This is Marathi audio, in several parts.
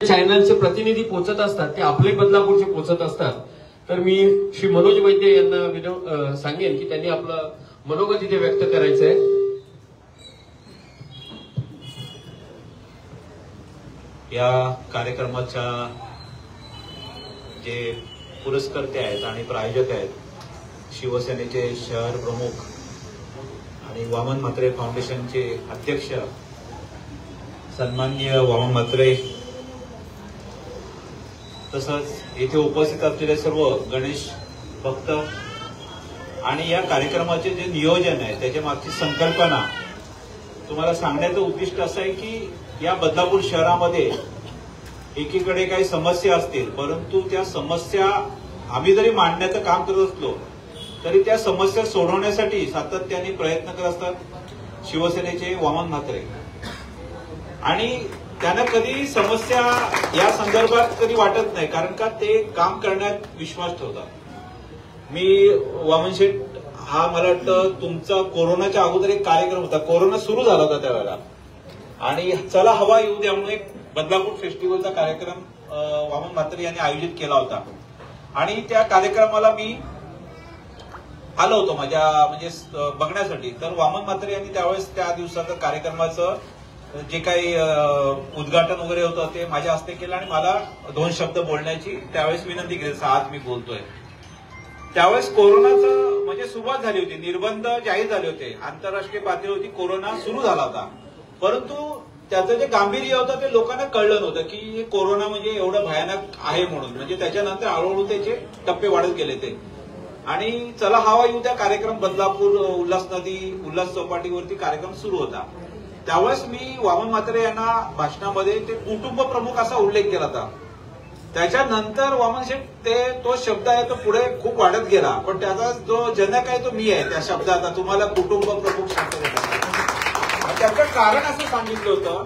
चॅनलचे प्रतिनिधी पोहोचत असतात ते आपले बदलापूरचे पोहोचत असतात. तर मी श्री मनोज वैद्य यांना सांगेन की त्यांनी आपलं मनोगत इथे व्यक्त करायचंय. या कार्यक्रमाच्या जे पुरस्कर्ते आहेत आणि प्रायोजक आहेत, शिवसेनेचे शहर प्रमुख आणि वामन म्हात्रे फाउंडेशनचे अध्यक्ष सन्माननीय वामन म्हात्रे, तसंच येथे उपस्थित असलेले सर्व गणेश भक्त आणि या कार्यक्रमाचे जे नियोजन आहे त्याच्या मागची संकल्पना तुम्हाला सांगण्याचं उद्दिष्ट असं आहे की या बदलापूर शहरामध्ये एकीकडे काही समस्या असतील, परंतु त्या समस्या आम्ही जरी मांडण्याचं काम करत असलो तरी त्या समस्या सोडवण्यासाठी सातत्याने प्रयत्न करत असतात शिवसेनेचे वामन म्हात्रे. आणि त्यांना कधी समस्या या संदर्भात कधी वाटत नाही, कारण का ते काम करण्यात विश्वास ठेवतात. मी वामन शेठ हा मला वाटतं तुमचा कोरोनाच्या अगोदर एक कार्यक्रम होता, कोरोना सुरू झाला होता त्यावेळेला, आणि चला हवा येऊ द्या म्हणून एक बदलापूर फेस्टिवलचा कार्यक्रम वामन म्हात्रे यांनी आयोजित केला होता. आणि त्या कार्यक्रमाला मी आलो होतो माझ्या म्हणजे बघण्यासाठी. तर वामन म्हात्रे यांनी त्यावेळेस त्या दिवसाचं कार्यक्रमाचं जे काही उद्घाटन वगैरे होतं ते माझ्या हस्ते केलं आणि मला 2 शब्द बोलण्याची त्यावेळेस विनंती केली. आज मी बोलतोय त्यावेळेस कोरोनाचं म्हणजे सुरुवात झाली होती, निर्बंध जाहीर झाले होते, आंतरराष्ट्रीय पातळीवरती कोरोना सुरू झाला होता, परंतु त्याचं जे गांभीर्य होतं ते लोकांना कळलं नव्हतं की कोरोना म्हणजे एवढं भयानक आहे म्हणून. म्हणजे त्याच्यानंतर हळूहळू त्याचे टप्पे वाढत गेले ते. आणि चला हवा येऊ त्या कार्यक्रम बदलापूर उल्हास चौपाटीवरती कार्यक्रम सुरू होता. त्यावेळेस मी वामन म्हात्रे यांना भाषणामध्ये ते कुटुंब प्रमुख असा उल्लेख केला होता. त्याच्यानंतर वामन शेठ तो शब्द आहे तो पुढे खूप वाढत गेला, पण त्याचा जो जनक आहे तो मी आहे त्या शब्दाचा. तुम्हाला कुटुंब प्रमुख शब्द देतात, त्याचं कारण असं सांगितलं होतं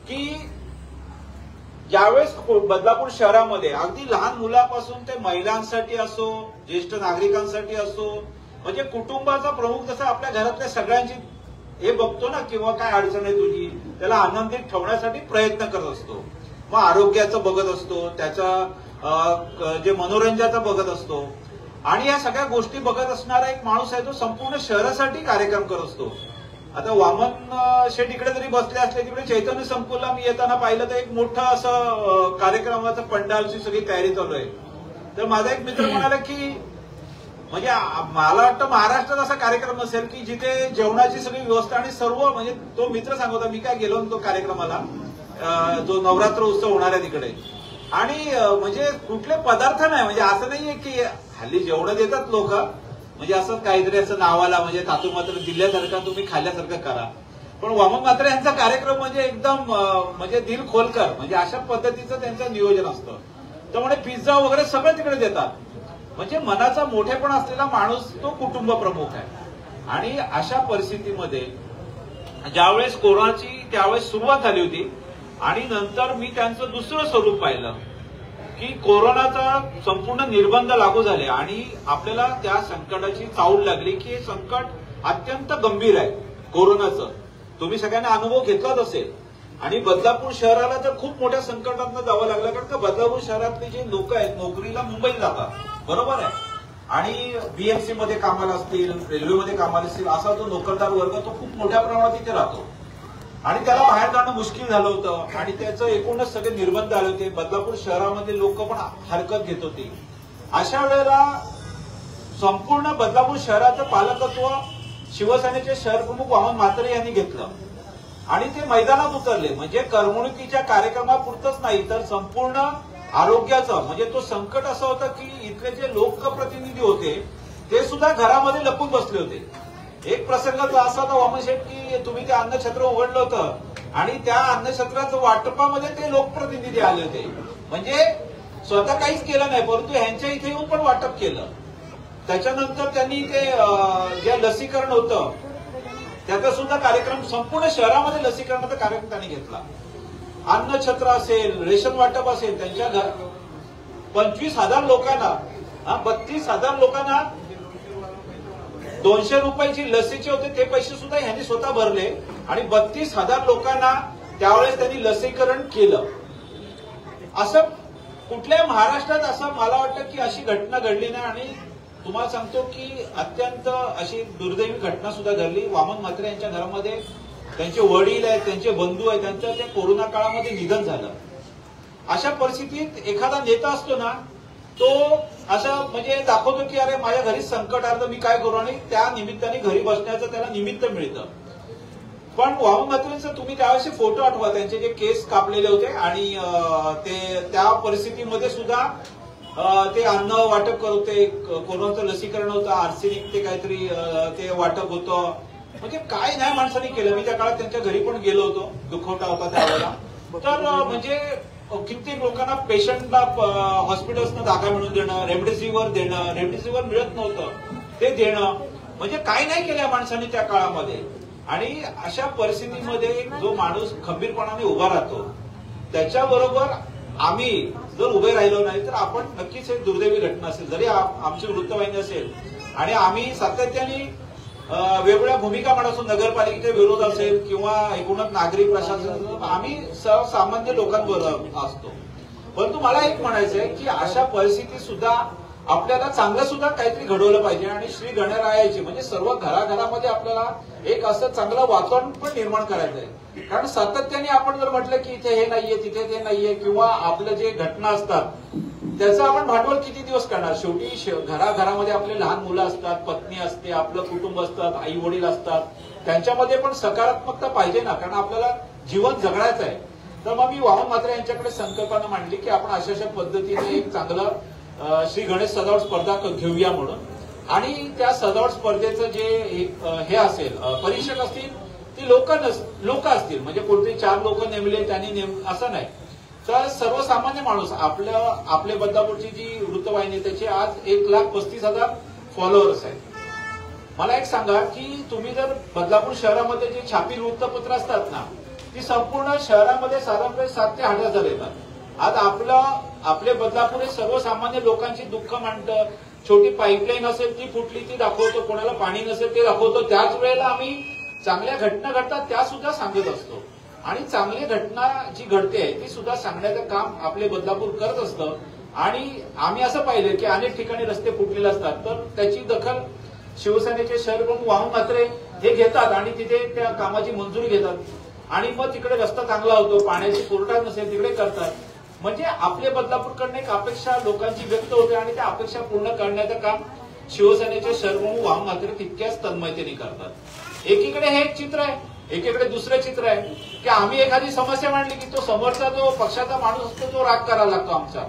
की ज्यावेळेस बदलापूर शहरामध्ये अगदी लहान मुलापासून ते महिलांसाठी असो, ज्येष्ठ नागरिकांसाठी असो, म्हणजे कुटुंबाचा प्रमुख जसं आपल्या घरातल्या सगळ्यांची हे बघतो ना, किंवा काय अडचण आहे तुझी, त्याला आनंदित ठेवण्यासाठी प्रयत्न करत असतो. मग आरोग्याचं बघत असतो, त्याच्या जे मनोरंजनाचं बघत असतो, आणि या सगळ्या गोष्टी बघत असणारा एक माणूस आहे तो संपूर्ण शहरासाठी कार्यक्रम करत असतो. आता वामन शेठ इकडे जरी बसले असले, तिकडे चैतन्य संकुलला मी येताना पाहिलं तर एक मोठं असं कार्यक्रमाचं पंडालची सगळी तयारी चालू आहे. तर माझा एक मित्र म्हणाला की म्हणजे मला वाटतं महाराष्ट्रात असा कार्यक्रम नसेल की जिथे जेवणाची सगळी व्यवस्था आणि सर्व, म्हणजे तो मित्र सांगत होता, मी काय गेलो तो कार्यक्रमाला जो नवरात्र उत्सव होणार आहे तिकडे, आणि म्हणजे कुठले पदार्थ नाही, म्हणजे असं नाहीये की हल्ली जेवणं देतात लोक म्हणजे असं काहीतरी असं नावाला म्हणजे तातू मात्र दिल्यासारखं तुम्ही खाल्ल्यासारखं करा, पण वामन म्हात्रे यांचा कार्यक्रम म्हणजे एकदम म्हणजे दिल खोलकर, म्हणजे अशा पद्धतीचं त्यांचं नियोजन असतं. त्यामुळे पिझ्झा वगैरे सगळं तिकडे देतात. म्हणजे मनाचा मोठेपणा असलेला माणूस तो कुटुंब प्रमुख आहे. आणि अशा परिस्थितीमध्ये ज्यावेळेस कोरोनाची त्यावेळेस सुरुवात झाली होती आणि नंतर मी त्यांचं दुसरं स्वरूप पाहिलं की कोरोनाचा संपूर्ण निर्बंध लागू झाले आणि आपल्याला त्या संकटाची चाहूल लागली की हे संकट अत्यंत गंभीर आहे कोरोनाचं. तुम्ही सगळ्यांना अनुभव घेतलाच असेल. आणि बदलापूर शहराला तर खूप मोठ्या संकटातनं जावं लागलं, कारण का बदलापूर शहरातले जे लोक आहेत नोकरीला मुंबईत जातात, बरोबर आहे, आणि बीएमसी मध्ये कामाला असतील, रेल्वेमध्ये कामाला असतील, असा जो नोकरदार वर्ग तो खूप मोठ्या प्रमाणात इथे राहतो आणि त्याला बाहेर जाणं मुश्किल झालं होतं आणि त्याचं एकूणच सगळे निर्बंध आले होते. बदलापूर शहरामध्ये लोक पण हरकत घेत होती. अशा वेळेला संपूर्ण बदलापूर शहराचं पालकत्व शिवसेनेचे शहर प्रमुख वामन म्हात्रे यांनी घेतलं आणि ते मैदानात उतरले. म्हणजे करमणुकीच्या कार्यक्रमापुरतंच नाही तर संपूर्ण आरोग्याचं, म्हणजे तो संकट असं होतं की इथले जे लोकप्रतिनिधी होते ते सुद्धा घरामध्ये लपून बसले होते. एक प्रसंग असा होता वामन शेठ की तुम्ही ते अन्नछत्र उघडलं होतं आणि त्या अन्नछत्राचं वाटपामध्ये ते लोकप्रतिनिधी आले होते. म्हणजे स्वतः काहीच केलं नाही, परंतु ह्यांच्या इथे येऊन पण वाटप केलं. त्याच्यानंतर त्यांनी ते जे लसीकरण होतं त्याचा सुद्धा कार्यक्रम, संपूर्ण शहरामध्ये लसीकरणाचा कार्यक्रम त्यांनी घेतला. अन्नछत्र असेल, रेशन वाटप असेल, त्यांच्या घर 25,000 लोकांना 32,000 लोकांना 200 रुपयाची लसीचे होते ते पैसे सुद्धा ह्यांनी स्वतः भरले आणि 32,000 लोकांना त्यावेळेस त्यांनी लसीकरण केलं. असं कुठल्याही महाराष्ट्रात असं मला वाटतं की अशी घटना घडली नाही. आणि तुम्हाला सांगतो की अत्यंत अशी दुर्दैवी घटना सुद्धा घडली. वामन म्हात्रे यांच्या घरामध्ये त्यांचे वडील आहेत, त्यांचे बंधू आहेत, त्यांचं ते कोरोना काळामध्ये निधन झालं. अशा परिस्थितीत एखादा नेता असतो ना, तो असं म्हणजे दाखवतो की अरे माझ्या घरी संकट आलं मी काय करू, आणि त्या निमित्ताने घरी बसण्याचं त्याला निमित्त मिळतं. पण वामन म्हात्रेंचं तुम्ही त्यावेळेस फोटो आठवा, त्यांचे जे केस कापलेले होते आणि ते त्या परिस्थितीमध्ये सुद्धा ते अन्न वाटप करत होते. कोरोनाचं लसीकरण होतं, आर्सेनिक ते काहीतरी ते वाटप होतं. म्हणजे काय नाही माणसांनी केलं. मी त्या काळात त्यांच्या घरी पण गेलो होतो, दुखवटा होता त्यावेळेला. तर म्हणजे कित्येक लोकांना पेशंटला हॉस्पिटल्सनं जागा मिळवून देणं, रेमडेसिवीर देणं, रेमडेसिवीर मिळत नव्हतं ते देणं, म्हणजे काय नाही केलं माणसांनी त्या काळामध्ये. आणि अशा परिस्थितीमध्ये जो माणूस खंबीरपणाने उभा राहतो त्याच्याबरोबर आम्ही जर उभे राहिलो नाही तर आपण नक्कीच एक दुर्दैवी घटना असेल. जरी आमची वृत्तवाहिनी असेल आणि आम्ही सातत्याने वेगवेगळ्या भूमिका मांडतो, नगरपालिकेचे विरोध असेल किंवा एकूणच नागरिक प्रशासन, आम्ही सर्वसामान्य लोकांबरोबर असतो. परंतु मला एक म्हणायचं आहे की अशा परिस्थितीत सुद्धा आपल्याला चांगलं सुद्धा काहीतरी घडवलं पाहिजे. आणि श्री गणरायाची म्हणजे सर्व घराघरामध्ये आपल्याला एक असं चांगलं वातावरण पण निर्माण करायचं आहे. कारण सातत्याने आपण जर म्हटलं की इथे हे नाहीये, तिथे ते नाहीये, किंवा आपल्या जे घटना असतात त्याचं आपण भांडवल किती दिवस करणार. शेवटी घराघरामध्ये आपले लहान मुलं असतात, पत्नी असते, आपलं कुटुंब असतात, आई वडील असतात, त्यांच्यामध्ये पण सकारात्मकता पाहिजे ना, कारण आपल्याला जीवन जगण्याचं आहे. तर मग मी वामन म्हात्रे यांच्याकडे संकल्पना मांडली की आपण अशा पद्धतीने एक चांगलं श्री गणेश सजावट स्पर्धा घेऊया म्हणून. आणि त्या सजावट स्पर्धेचं जे हे असेल, परीक्षक असतील ती लोक असतील, म्हणजे कोणते 4 लोक नेमले त्यांनी असं नाही, तर सर्वसामान्य माणूस. आपल्या बदलापूरची जी वृत्तवाहिनी त्याची आज 1,35,000 फॉलोअर्स आहेत. मला एक सांगा की तुम्ही जर बदलापूर शहरामध्ये जे छापील वृत्तपत्र असतात ना, ती संपूर्ण शहरामध्ये साधारणपणे 7 ते 8,000 येतात. आज आपले बदलापूर हे सर्वसामान्य लोकांची दुःख मांडतं. छोटी पाईपलाईन असेल ती फुटली ती दाखवतो, कोणाला पाणी नसेल ते दाखवतो. त्याच वेळेला आम्ही चांगल्या घटना घडतात त्या सुद्धा सांगत असतो. आणि चांगली घटना जी घडते ती सुद्धा सांगण्याचं काम आपले बदलापूर करत असतं. आणि आम्ही असं पाहिलं की अनेक ठिकाणी रस्ते फुटलेले असतात, तर त्याची दखल शिवसेनेचे शहर प्रमुख वामन म्हात्रे हे घेतात आणि तिथे त्या कामाची मंजुरी घेतात. आणि मग तिकडे रस्ता चांगला होतो, पाण्याची पुरवठा नसेल तिकडे करतात. म्हणजे आपल्या बदलापूरकडनं एक अपेक्षा लोकांची व्यक्त होते आणि त्या अपेक्षा पूर्ण करण्याचं काम शिवसेनेचे शहर प्रमुख वामन म्हात्रे तितक्याच तन्मयतेने करतात. एकीकडे हे एक चित्र आहे, एकीकडे दुसरं चित्र आहे की आम्ही एखादी समस्या मांडली की तो समोरचा जो पक्षाचा माणूस असतो तो राग करायला लागतो आमचा,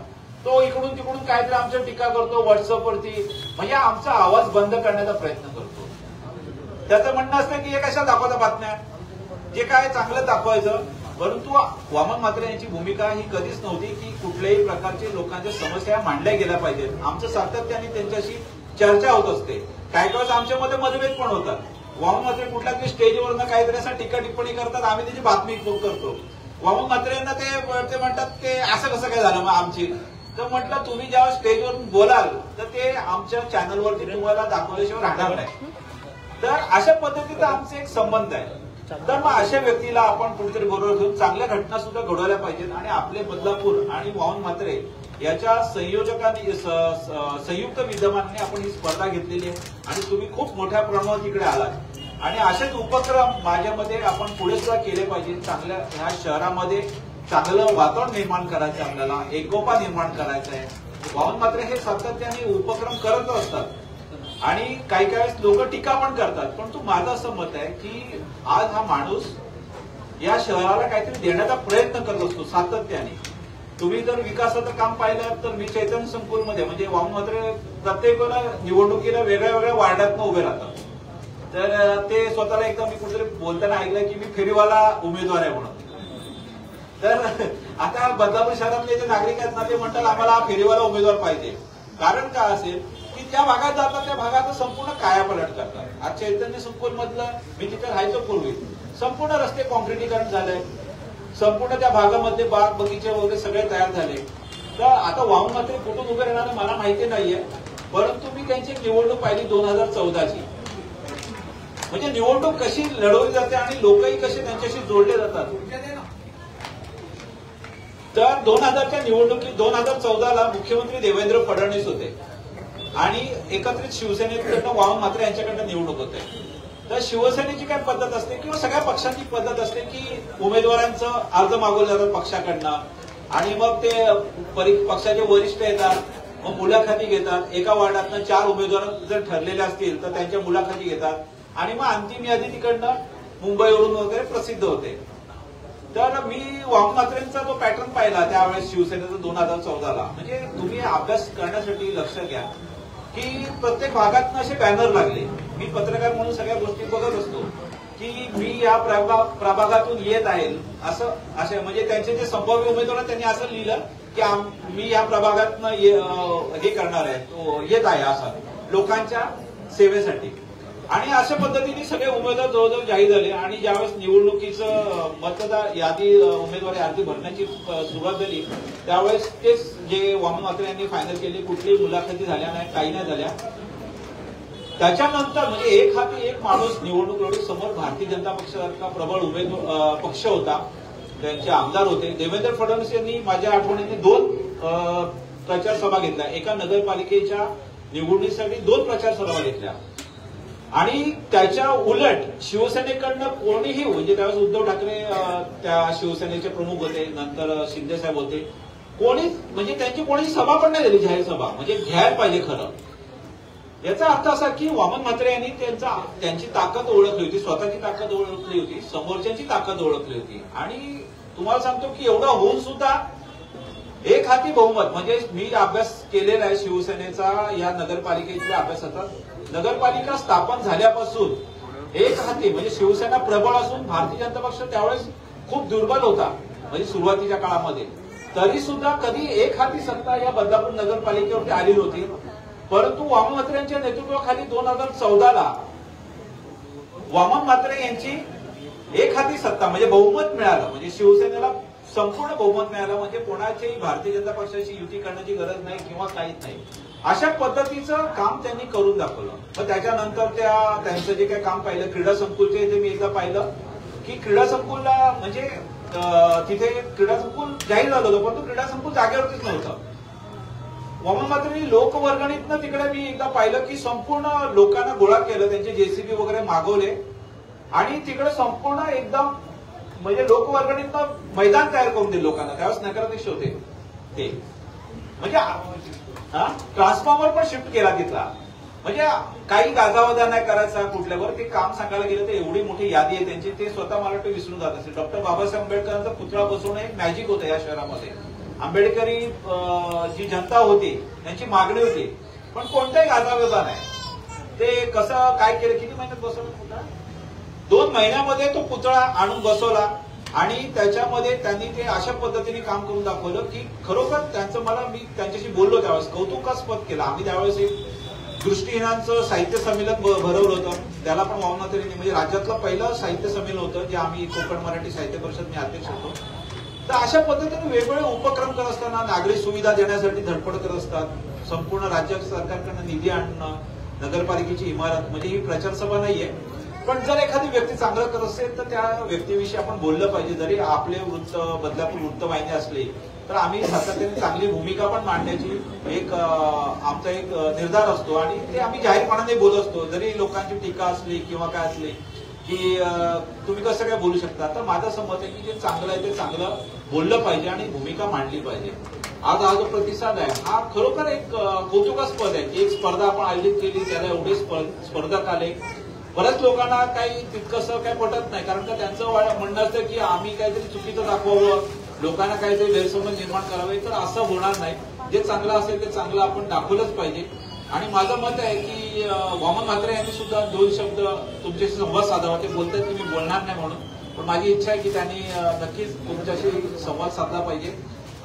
तो इकडून तिकडून काहीतरी आमच्यावर टीका करतो व्हॉट्सअपवरती, म्हणजे आमचा आवाज बंद करण्याचा प्रयत्न करतो. त्याचं म्हणणं असतं की हे कशा दाखवता बातम्या, जे काय चांगलं दाखवायचं. परंतु वामन म्हात्रे यांची भूमिका ही कधीच नव्हती की कुठल्याही प्रकारचे लोकांच्या समस्या मांडल्या गेल्या पाहिजेत. आमचं सातत्याने त्यांच्याशी चर्चा होत असते. काही वेळेस आमच्यामध्ये मतभेद पण होतात. वामन म्हात्रे कुठल्या तरी स्टेजवरनं काहीतरी असं टीका टिप्पणी करतात, आम्ही त्याची बातमी करतो. वामन म्हात्रे यांना ते म्हणतात ते असं कसं काय झालं मग आमची, तर म्हटलं तुम्ही जेव्हा स्टेजवरून बोलाल तर ते आमच्या चॅनलवरती तुम्हाला दाखवल्याशिवाय राहणार नाही. तर अशा पद्धतीचा आमचे एक संबंध आहे. तर मग अशा व्यक्तीला आपण कुठेतरी बरोबर घेऊन चांगल्या घटना सुद्धा घडवल्या पाहिजेत. आणि आपले बदलापूर आणि वामन म्हात्रे याच्या संयोजकांनी संयुक्त विद्यमानाने आपण ही स्पर्धा घेतलेली आहे आणि तुम्ही खूप मोठ्या प्रमाणावर तिकडे आलात. आणि असेच उपक्रम माझ्यामध्ये आपण पुढे सुद्धा केले पाहिजे. चांगल्या ह्या शहरामध्ये चांगलं वातावरण निर्माण करायचं, आपल्याला एकोपा निर्माण करायचा आहे. वामन म्हात्रे हे सातत्याने उपक्रम करत असतात आणि काही काही लोक टीका पण करतात. परंतु माझं असं मत आहे की आज हा माणूस या शहराला काहीतरी देण्याचा प्रयत्न करत असतो सातत्याने. तुम्ही जर विकासाचं काम पाहिलं तर मी चैतन्य संकुलमध्ये म्हणजे वामन म्हात्रे प्रत्येक वेळेला निवडणुकीला वेगळ्या वेगळ्या वार्डातनं उभे राहतात. तर ते स्वतःला एकदा मी कुठेतरी बोलताना ऐकलं की मी फेरीवाला उमेदवार आहे म्हणून. तर आता बदलापूर शहरातले जे नागरिक आहेत ना ते म्हणतात आम्हाला हा फेरीवाला उमेदवार पाहिजे. कारण काय असेल की त्या भागात जातात, त्या भागात संपूर्ण कायापालट करतात. आज चैतन्य संकुल मधलं मी तिथे राहायचो पूर्वी, संपूर्ण रस्ते कॉन्क्रिटीकरण झालंय, संपूर्ण त्या भागामध्ये बाग बगीचे वगैरे सगळे तयार झाले. तर आता वामन म्हात्रे कुठून उभे राहणार मला माहिती नाहीये, परंतु मी त्यांची निवडणूक पाहिली 2014ची. म्हणजे निवडणूक कशी लढवली जाते आणि लोकही कसे त्यांच्याशी जोडले जातात. तर 2000च्या निवडणुकीत 2014ला मुख्यमंत्री देवेंद्र फडणवीस होते आणि एकत्रित शिवसेनेकडनं वामन म्हात्रे यांच्याकडनं निवडणूक होते. तर शिवसेनेची काय पद्धत असते किंवा सगळ्या पक्षांची पद्धत असते की उमेदवारांचं अर्ज मागवलं जातं पक्षाकडनं आणि मग ते पक्षाचे वरिष्ठ येतात, मग मुलाखती घेतात. एका वार्डातनं 4 उमेदवार जर ठरलेले असतील तर त्यांच्या मुलाखती घेतात आणि मग अंतिम यादी तिकडनं मुंबईवरून वगैरे प्रसिद्ध होते. तर मी वामन म्हात्रेंचा तो पॅटर्न पाहिला त्यावेळेस शिवसेनेचा 2014ला. म्हणजे तुम्ही अभ्यास करण्यासाठी लक्ष घ्या की प्रत्येक भागातनं असे बॅनर लागले. मी पत्रकार म्हणून सगळ्या गोष्टी बघत असतो की मी या प्रभागातून येत आहे असं म्हणजे त्यांचे जे संभाव्य उमेदवार त्यांनी असं लिहिलं की मी या प्रभागातनं हे करणार आहे, तो येत आहे असं लोकांच्या सेवेसाठी. आणि अशा पद्धतीने सगळे उमेदवार जवळजवळ जाहीर झाले आणि ज्यावेळेस निवडणुकीचं मतदार यादी उमेदवारी यादी भरण्याची सुरुवात झाली त्यावेळेस तेच जे वामन म्हात्रे यांनी फायनल केली, कुठलीही मुलाखती झाल्या नाही, काही नाही झाल्या. त्याच्यानंतर म्हणजे एक हाती एक माणूस निवडणूक लढवली. समोर भारतीय जनता पक्षासारखा प्रबळ उमेदवार पक्ष होता, त्यांचे आमदार होते. देवेंद्र फडणवीस यांनी माझ्या आठवणीने 2 प्रचार सभा घेतल्या. एका नगरपालिकेच्या निवडणुकीसाठी 2 प्रचार सभा घेतल्या आणि त्याच्या उलट शिवसेनेकडनं कोणीही म्हणजे त्यावेळेस उद्धव ठाकरे त्या शिवसेनेचे प्रमुख होते, नंतर शिंदे साहेब होते, कोणीच म्हणजे त्यांची कोणी सभा पण नाही झाली जाहीर सभा. म्हणजे घ्यायला पाहिजे खरं. याचा अर्थ असा की वामन म्हात्रे यांनी त्यांची ताकद ओळखली होती, स्वतःची ताकद ओळखली होती, समोरच्यांची ताकद ओळखली होती. आणि तुम्हाला सांगतो की एवढा होऊन सुद्धा एक हाती बहुमत. म्हणजे मी अभ्यास केलेला आहे शिवसेनेचा या नगरपालिकेच्या अभ्यासाचा. नगरपालिका स्थापन झाल्यापासून एक हाती म्हणजे शिवसेना प्रबळ असून भारतीय जनता पक्ष त्यावेळेस खूप दुर्बल होता म्हणजे सुरुवातीच्या काळामध्ये. तरी सुद्धा कधी एक हाती सत्ता या बदलापूर नगरपालिकेवरती आली नव्हती. परंतु वामन म्हात्रे यांच्या नेतृत्वाखाली 2014ला वामन म्हात्रे यांची एक हाती सत्ता म्हणजे बहुमत मिळालं. म्हणजे शिवसेनेला संपूर्ण बहुमत मिळालं. म्हणजे कोणाच्याही भारतीय जनता पक्षाची युती करण्याची गरज नाही किंवा काहीच नाही. अशा पद्धतीचं काम त्यांनी करून दाखवलं. मग त्याच्यानंतर त्यांचं जे काही काम पाहिलं क्रीडा संकुलच्या इथे मी एकदा पाहिलं की क्रीडा संकुलला म्हणजे तिथे क्रीडा संकुल जाहीर झालं होतं परंतु क्रीडा संकुल जागेवरतीच नव्हतं. वामन म्हात्रेंनी लोकवर्गणीतनं तिकडे मी एकदा पाहिलं की संपूर्ण लोकांना गोळा केलं, त्यांचे जेसीबी वगैरे मागवले आणि तिकडे संपूर्ण एकदम म्हणजे लोकवर्गणीतनं मैदान तयार करून दिलं लोकांना. त्यावेळेस नगराध्यक्ष होते ते. म्हणजे ट्रान्सफॉर्मर पण शिफ्ट केला तिथला. म्हणजे काही गाजावाजा नाही करायचा कुठल्यावर. ते काम सांगायला गेलं तर एवढी मोठी यादी आहे त्यांची, ते स्वतः मला वाटतं विसरून जात असेल. डॉक्टर बाबासाहेब आंबेडकरांचा पुतळा बसवणं एक मॅजिक होतं या शहरामध्ये. आंबेडकरी जी जनता होती त्यांची मागणी होती पण कोणताही गाजावाजा नाही. ते कसं काय केलं, किती महिन्यात बसवलं पुतळा? 2 महिन्यामध्ये तो पुतळा आणून बसवला आणि त्याच्यामध्ये त्यांनी ते अशा पद्धतीने काम करून दाखवलं की खरोखर त्यांचं मी त्यांच्याशी बोललो त्यावेळेस कौतुकास्पद केलं. आम्ही त्यावेळेस एक दृष्टीहीनांचं साहित्य संमेलन भरवलं होतं. त्याला पण वामन म्हात्रेंनी म्हणजे राज्यातलं पहिलं साहित्य संमेलन होतं जे आम्ही कोकण मराठी साहित्य परिषद मी अध्यक्ष होतो. तर अशा पद्धतीने वेगवेगळे उपक्रम करत असताना नागरी सुविधा देण्यासाठी धडपड करत असतात. संपूर्ण राज्य सरकारकडनं निधी आणणं, नगरपालिकेची इमारत. म्हणजे ही प्रचार सभा नाहीये पण जर एखादी व्यक्ती चांगलं करत असेल तर त्या व्यक्तीविषयी आपण बोललं पाहिजे. जरी आपले बदलापूर वृत्तवाहिनी असली तर आम्ही सातत्याने चांगली भूमिका पण मांडण्याची आमचा एक निर्धार असतो आणि ते आम्ही जाहीरपणाने बोलत असतो. जरी लोकांची टीका असली किंवा काय असली की तुम्ही कसं काय बोलू शकता, तर माझं समज आहे की जे चांगलं आहे ते चांगलं बोललं पाहिजे आणि भूमिका मांडली पाहिजे. आज हा जो प्रतिसाद आहे हा खरोखर एक कौतुकास्पद आहे की एक स्पर्धा आपण आयोजित केली, त्याला एवढे स्पर्धक आले. बऱ्याच लोकांना काही तितकंसं काही पटत नाही कारण का त्यांचं म्हणणं असतं की आम्ही काहीतरी चुकीचं दाखवावं, लोकांना काहीतरी गैरसमज निर्माण करावे. तर असं होणार नाही. जे चांगलं असेल ते चांगलं आपण दाखवलंच पाहिजे. आणि माझं मत आहे की वामन म्हात्रे यांनी सुद्धा 2 शब्द तुमच्याशी संवाद साधावा. ते बोलतात की मी बोलणार नाही म्हणून, पण माझी इच्छा आहे की त्यांनी नक्कीच तुमच्याशी संवाद साधला पाहिजे.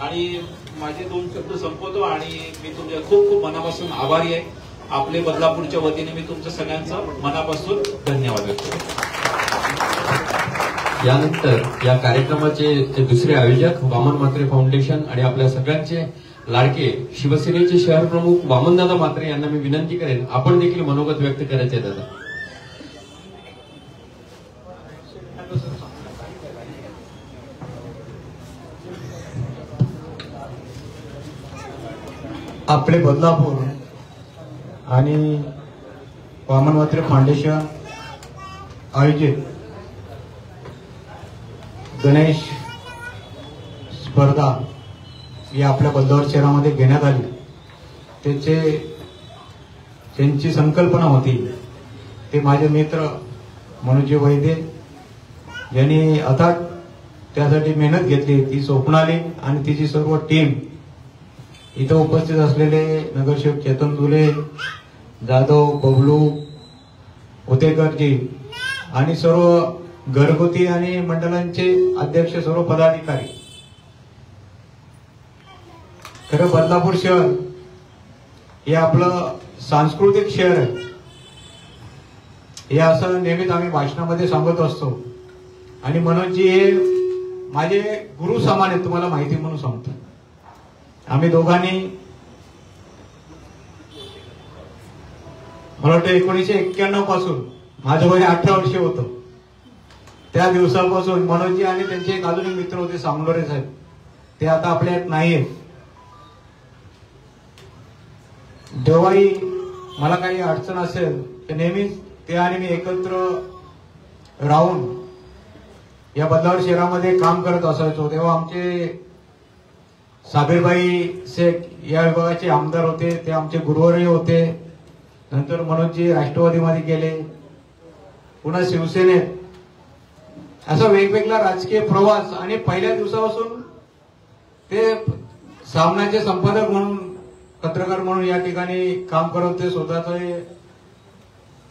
आणि माझे 2 शब्द संपवतो आणि मी तुमच्या खूप खूप मनापासून आभारी आहे. आपले बदलापूरच्या वतीने मी तुमच्या सगळ्यांचं मनापासून धन्यवाद व्यक्त करतो. यानंतर या कार्यक्रमाचे ते दुसरे आयोजक वामन म्हात्रे फाउंडेशन आणि आपल्या सगळ्यांचे लाडके शिवसेनेचे शहर प्रमुख वामनदादा म्हात्रे यांना मी विनंती करेन आपण देखील मनोगत व्यक्त करायचे दादा. आपले बदलापूर आणि वामन म्हात्रे फाउंडेशन आयोजित गणेश स्पर्धा ही आपल्या बदलापूर शहरामध्ये घेण्यात आली. त्यांची संकल्पना होती ते माझे मित्र मनोजी वैद्य यांनी अथाट त्यासाठी मेहनत घेतली. ती स्वप्नाली आणि तिची सर्व टीम, इथं उपस्थित असलेले नगरसेवक चेतन दुले, जाधव, बबलू, उतेकरजी आणि सर्व घरगुती आणि मंडळांचे अध्यक्ष, सर्व पदाधिकारी. खरं बदलापूर शहर हे आपलं सांस्कृतिक शहर आहे. हे असं नेहमीच आम्ही भाषणामध्ये सांगत असतो. आणि मनोजजी हे माझे गुरु समान आहेत, तुम्हाला माहिती म्हणून सांगतो. आम्ही दोघांनी मला वाटतं 1991 पासून, माझं वय 18 वर्ष होतं, त्या दिवसापासून मनोजजी आणि त्यांचे एक अजून मित्र होते सामलोरे साहेब, ते आता आपल्यात नाहीये. जेव्हाही मला काही अडचण असेल तर नेहमीच ते आणि मी एकत्र राहून या बदलापूर शहरामध्ये काम करत असायचो. तेव्हा आमचे साबीरबाई शेख या विभागाचे आमदार होते, ते आमचे गुरुवर्य होते. नंतर मनोजजी राष्ट्रवादीमध्ये गेले, पुन्हा शिवसेनेत. असा वेगवेगळा राजकीय प्रवास. आणि पहिल्या दिवसापासून ते सामनाचे संपादक म्हणून, पत्रकार म्हणून या ठिकाणी काम करत होते. स्वतःचा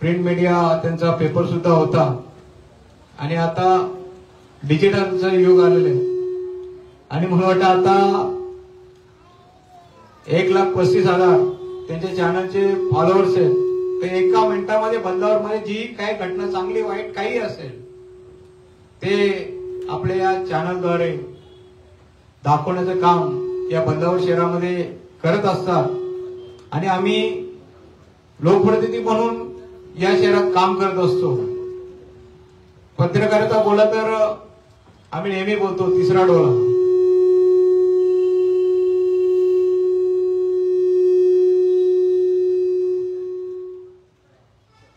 प्रिंट मीडिया, त्यांचा पेपर सुद्धा होता. आणि आता डिजिटलचं युग आलेलं आहे. आणि मला वाटतं आता 1,35,000 त्यांच्या चॅनलचे फॉलोअर्स आहेत. तर एका मिनिटामध्ये बदलापूरमध्ये जी काही घटना, चांगली वाईट काही असेल, ते आपल्या या चॅनलद्वारे दाखवण्याचं काम या बदलापूर शहरामध्ये करत असतात. आणि आम्ही लोकप्रतिनिधी म्हणून या शहरात काम करत असतो. पत्रकारिता बोला तर आम्ही नेहमी बोलतो तिसरा डोळा.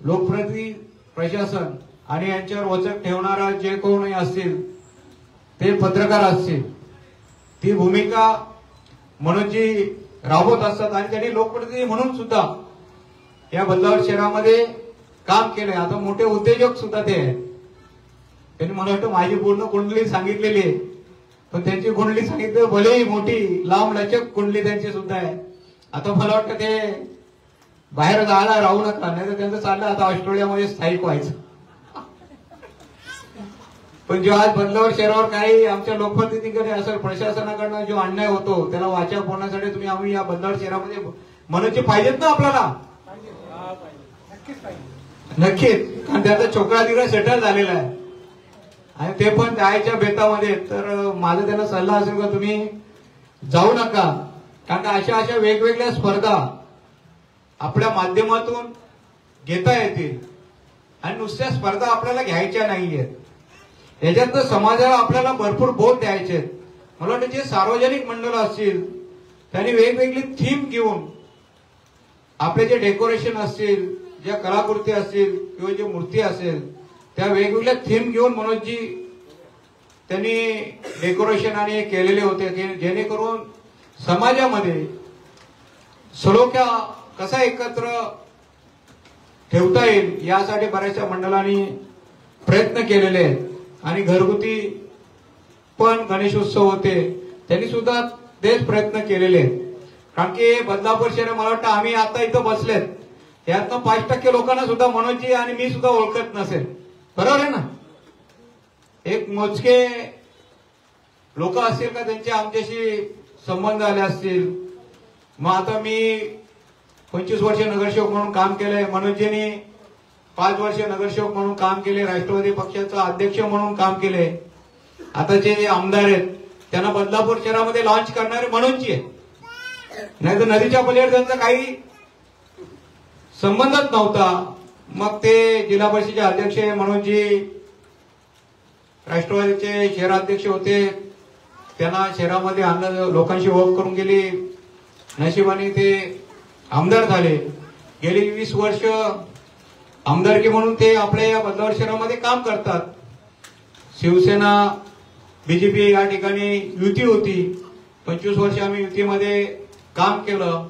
लोकप्रतिनिधी, प्रशासन आणि यांच्यावर वचक ठेवणारा जे कोणी असतील ते पत्रकार असतील, ती भूमिका मनोजजी राबवत असतात. आणि त्यांनी लोकप्रतिनिधी म्हणून सुद्धा या बदलापूर शहरामध्ये काम केलंय. आता मोठे उद्योजक सुद्धा ते आहेत. त्यांनी मला वाटतं माझी पूर्ण कुंडली सांगितलेली आहे, पण त्यांची कुंडली सांगितली भलेही मोठी लांब लचक कुंडली त्यांची सुद्धा आहे. आता मला वाटतं ते बाहेर जायला राहू नका, नाही तर त्यांचं चाललं आता ऑस्ट्रेलियामध्ये स्थायिक व्हायचं. पण जो आज बदलापूर शहरावर काही आमच्या लोकप्रतिनिधीकडे असेल, प्रशासनाकडनं जो अन्याय होतो त्याला वाचा फोडण्यासाठी आम्ही या बदलापूर शहरामध्ये मनोजचे पाहिजेत ना आपल्याला, नक्कीच. कारण त्याचा छोकरा तिकडे सेटल झालेला आहे आणि ते पण जायच्या बेतामध्ये. तर माझा त्यांना सल्ला असेल का तुम्ही जाऊ नका. कारण अशा वेगवेगळ्या स्पर्धा आपल्या माध्यमातून घेता येतील. आणि नुसत्या स्पर्धा आपल्याला घ्यायच्या नाहीयेत, याच्यात समाजाला आपल्याला भरपूर बोध द्यायचे. मला वाटतं जे सार्वजनिक मंडळ असतील त्यांनी वेगवेगळी थीम घेऊन आपले जे डेकोरेशन असतील, ज्या कलाकृती असतील किंवा जे मूर्ती असेल, त्या वेगवेगळ्या थीम घेऊन मनोजजी त्यांनी डेकोरेशन आणि केलेले होते, जेणेकरून समाजामध्ये सलोख्या कसा एकत्र ठेवता येईल यासाठी बऱ्याचशा मंडळांनी प्रयत्न केलेले आहेत. आणि घरगुती पण गणेशोत्सव होते, त्यांनी सुद्धा तेच प्रयत्न केलेले आहेत. कारण की बदलापूर शहर, मला वाटतं आम्ही आता इथं बसलेत यातनं 5% लोकांना सुद्धा मनोजजी आणि मी सुद्धा ओळखत नसेल. बरोबर आहे ना? एक मोजके लोक असतील का त्यांचे आमच्याशी संबंध आले असतील. मग आता मी 25 वर्ष नगरसेवक म्हणून काम केलंय, मनोजजींनी 5 वर्ष नगरसेवक म्हणून काम केले, राष्ट्रवादी पक्षाचा अध्यक्ष म्हणून काम केले. आता जे आमदार आहेत त्यांना बदलापूर शहरामध्ये लॉन्च करणारे मनोजजी आहेत, नाही तर नदीच्या पलीकडे त्यांचा काही संबंधच नव्हता. मग ते जिल्हा परिषदेचे अध्यक्ष मनोजजी राष्ट्रवादीचे शहराध्यक्ष होते, त्यांना शहरामध्ये आणलं, लोकांशी ओळख करून गेली. नशिबाने ते आमदार झाले. गेली 20 वर्ष आमदारकी म्हणून ते आपल्या या बदलावर शहरामध्ये काम करतात. शिवसेना बीजेपी या ठिकाणी युती होती. 25 वर्ष आम्ही युतीमध्ये काम केलं.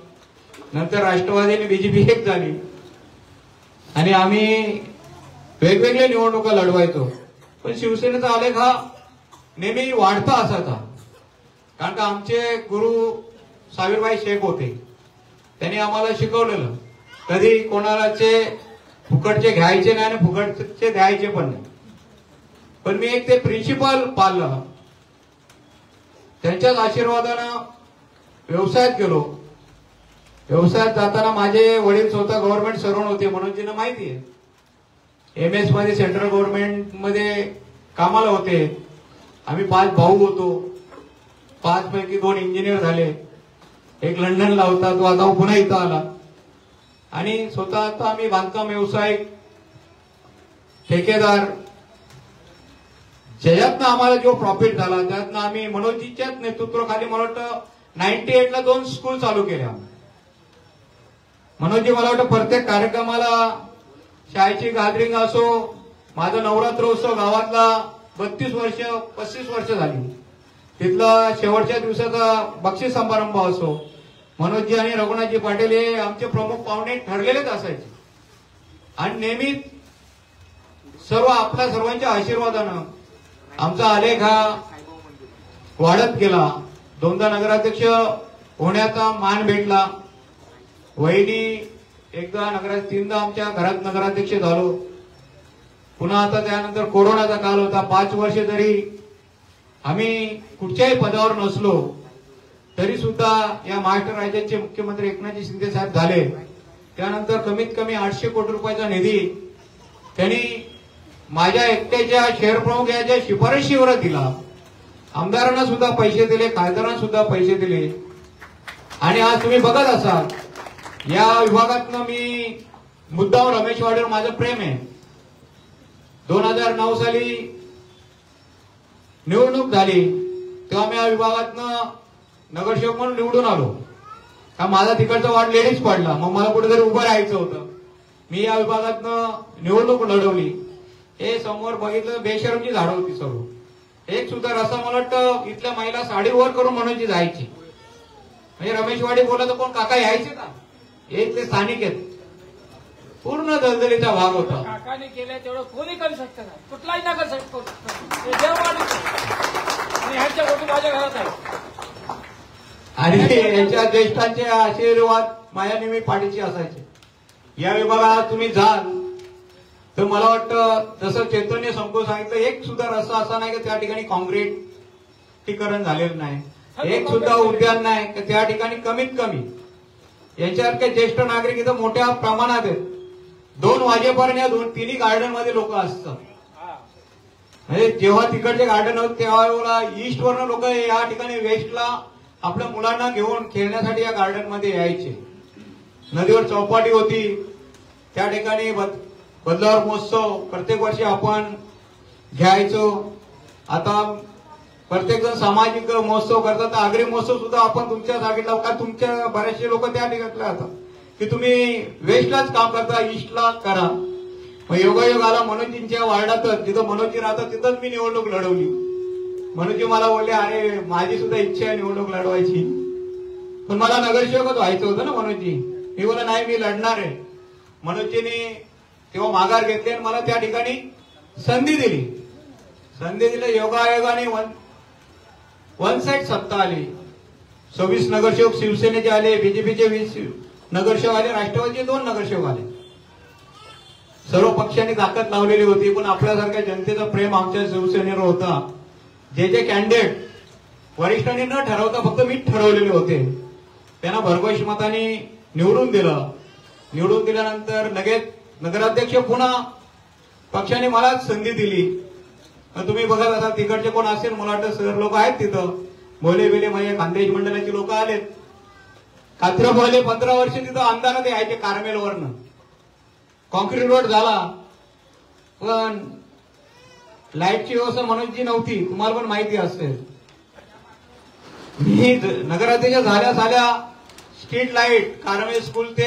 नंतर राष्ट्रवादी आणि बीजेपी एक झाली आणि आम्ही वेगवेगळ्या निवडणुका लढवायचो. पण शिवसेनेचा आलेख हा नेहमी वाढता असायचा. कारण का आमचे गुरु सावीरबाई शेख होते. त्यांनी आम्हाला शिकवलेलं कधी कोणालाचे फुकटचे घ्यायचे नाही आणि फुकटचे द्यायचे पण नाही. पण मी एक ते प्रिन्सिपल पाळलं. त्यांच्याच आशीर्वादानं व्यवसायात गेलो. व्यवसायात जाताना माझे वडील स्वतः गव्हर्नमेंट सर्वंट होते म्हणून जिना माहिती आहे. MS मध्ये सेंट्रल गव्हर्नमेंट मध्ये कामाला होते. आम्ही 5 भाऊ होतो. 5 पैकी 2 इंजिनियर झाले. एक लंडनला होता, तो आता पुन्हा इथं आला. आणि स्वतः आता आम्ही बांधकाम व्यावसायिक ठेकेदार ज्यातनं आम्हाला जो प्रॉफिट झाला त्यातनं आम्ही मनोजीच्याच नेतृत्वाखाली मला वाटतं 98 ला 2 स्कूल चालू केल्या. मनोजी मला वाटतं प्रत्येक कार्यक्रमाला शाळेची गॅदरिंग असो, माझा नवरात्र उत्सव गावातला 32 वर्ष 35 वर्ष झाली, तिथला शेवटच्या दिवसाचा बक्षीस समारंभ असो, मनोजजी आणि रघुनाथजी पाटील हे आमचे प्रमुख पाहुणे ठरलेलेच असायचे. आणि नेहमी सर्व आपल्या सर्वांच्या आशीर्वादानं आमचा आलेख हा वाढत गेला. 2दा नगराध्यक्ष होण्याचा मान भेटला. वहिनी एकदा 3दा आमच्या घरात नगराध्यक्ष झालो. पुन्हा आता त्यानंतर कोरोनाचा काल होता. 5 वर्ष जरी आम्ही कुठच्याही पदावर नसलो तरी सुद्धा या महाराष्ट्र राज्याचे मुख्यमंत्री एकनाथजी शिंदे साहेब झाले. त्यानंतर कमीत कमी 800 कोटी रुपयाचा निधी त्यांनी माझ्या एकट्याच्या शहर प्रमुख याच्या शिफारशीवर दिला. आमदारांना सुद्धा पैसे दिले, खासदारांना सुद्धा पैसे दिले. आणि आज तुम्ही बघत असाल या विभागातनं मी मुद्दाम रमेश वाडेवर माझं प्रेम आहे. 2009 साली निवडणूक झाली तेव्हा मी या विभागातनं नगरसेवक म्हणून निवडून आलो. का माझा तिकडचा वार्ड लेडीज पडला, मग मला कुठेतरी उभं राहायचं होतं. मी या विभागातनं निवडणूक लढवली. हे समोर बघितलं बेशरमची झाडं होती सर्व. एक सुद्धा रस्ता मला वाटतं इथल्या महिला साडी वर करून म्हणून जायची. म्हणजे रमेशवाडी बोला तर कोण काका यायचे का? एक ते स्थानिक आहेत. पूर्ण दलदलीचा भाग होता. काकाने केलं तेवढं कोणी करू शकतं का? कुठलाही नगर करू आणि ह्यांच्या गोष्टी माझ्या घरात आहे. आणि यांच्या ज्येष्ठांचे आशीर्वाद मायानेहमी पाठीशी असायचे. या विभागात तुम्ही जाल तर मला वाटतं जसं चैतन्य संकुल सांगितलं एक सुद्धा रस्ता असा नाही की त्या ठिकाणी काँक्रीटीकरण झालेलं नाही. एक सुद्धा उद्यान नाही की त्या ठिकाणी कमीत कमी यांच्यासारखे ज्येष्ठ नागरिक इथं मोठ्या प्रमाणात आहेत. 2 वाजेपर्यंत या 2-3 गार्डन मध्ये लोक असतात. म्हणजे जेव्हा तिकडचे गार्डन होते तेव्हा ईस्ट वरनं लोक या ठिकाणी वेस्टला आपल्या मुलांना घेऊन खेळण्यासाठी या गार्डन मध्ये यायचे. नदीवर चौपाटी होती, त्या ठिकाणी बदलावर महोत्सव प्रत्येक वर्षी आपण घ्यायचो. आता प्रत्येक जण सामाजिक महोत्सव करतात. आगरी महोत्सव सुद्धा आपण तुमच्या जागेला का तुमच्या बरेचसे लोक त्या ठिकाणी राहतात की तुम्ही वेस्टलाच काम करता, ईस्टला करा. मग योगायोग आला मनोजींच्या वार्डातच, जिथं मनोजी राहतात तिथंच मी निवडणूक लढवली. मनोजी मला बोलले अरे माझी सुद्धा इच्छा आहे निवडणूक लढवायची, पण मला नगरसेवकच व्हायचं होतं ना मनोजी. मी बोला नाही मी लढणार आहे. मनोजीने तेव्हा माघार घेतली आणि मला त्या ठिकाणी संधी दिली. संधी दिली योगायोगाने वन साइड सत्ता आली. 26 नगरसेवक शिवसेनेचे आले, बीजेपीचे 20 नगरसेवक आले, राष्ट्रवादीचे 2 नगरसेवक आले. सर्व पक्षांनी ताकद लावलेली होती. पण आपल्यासारख्या जनतेचं प्रेम आमच्या शिवसेनेवर होता. जे कॅन्डिडेट वरिष्ठांनी न ठरवता फक्त मीच ठरवलेले होते त्यांना भरघोस मताने निवडून दिलं. निवडून दिल्यानंतर लगेच नगराध्यक्ष पुन्हा पक्षाने मलाच संधी दिली. तुम्ही बघत असाल तिकडचे कोण असेल मला वाटतं सर लोक आहेत तिथं, बोले बिले म्हणजे खानदेश मंडळाची लोक आलेत. कात्रपवाले 15 वर्ष तिथं आमदारात यायचे कार्मेलवरनं. कॉन्क्रीट रोड झाला पण लाईटची व्यवस्था मनोजची नव्हती, तुम्हाला पण माहिती असेल. मी नगराध्यक्ष झाल्या स्ट्रीट लाईट कारमे स्कूल ते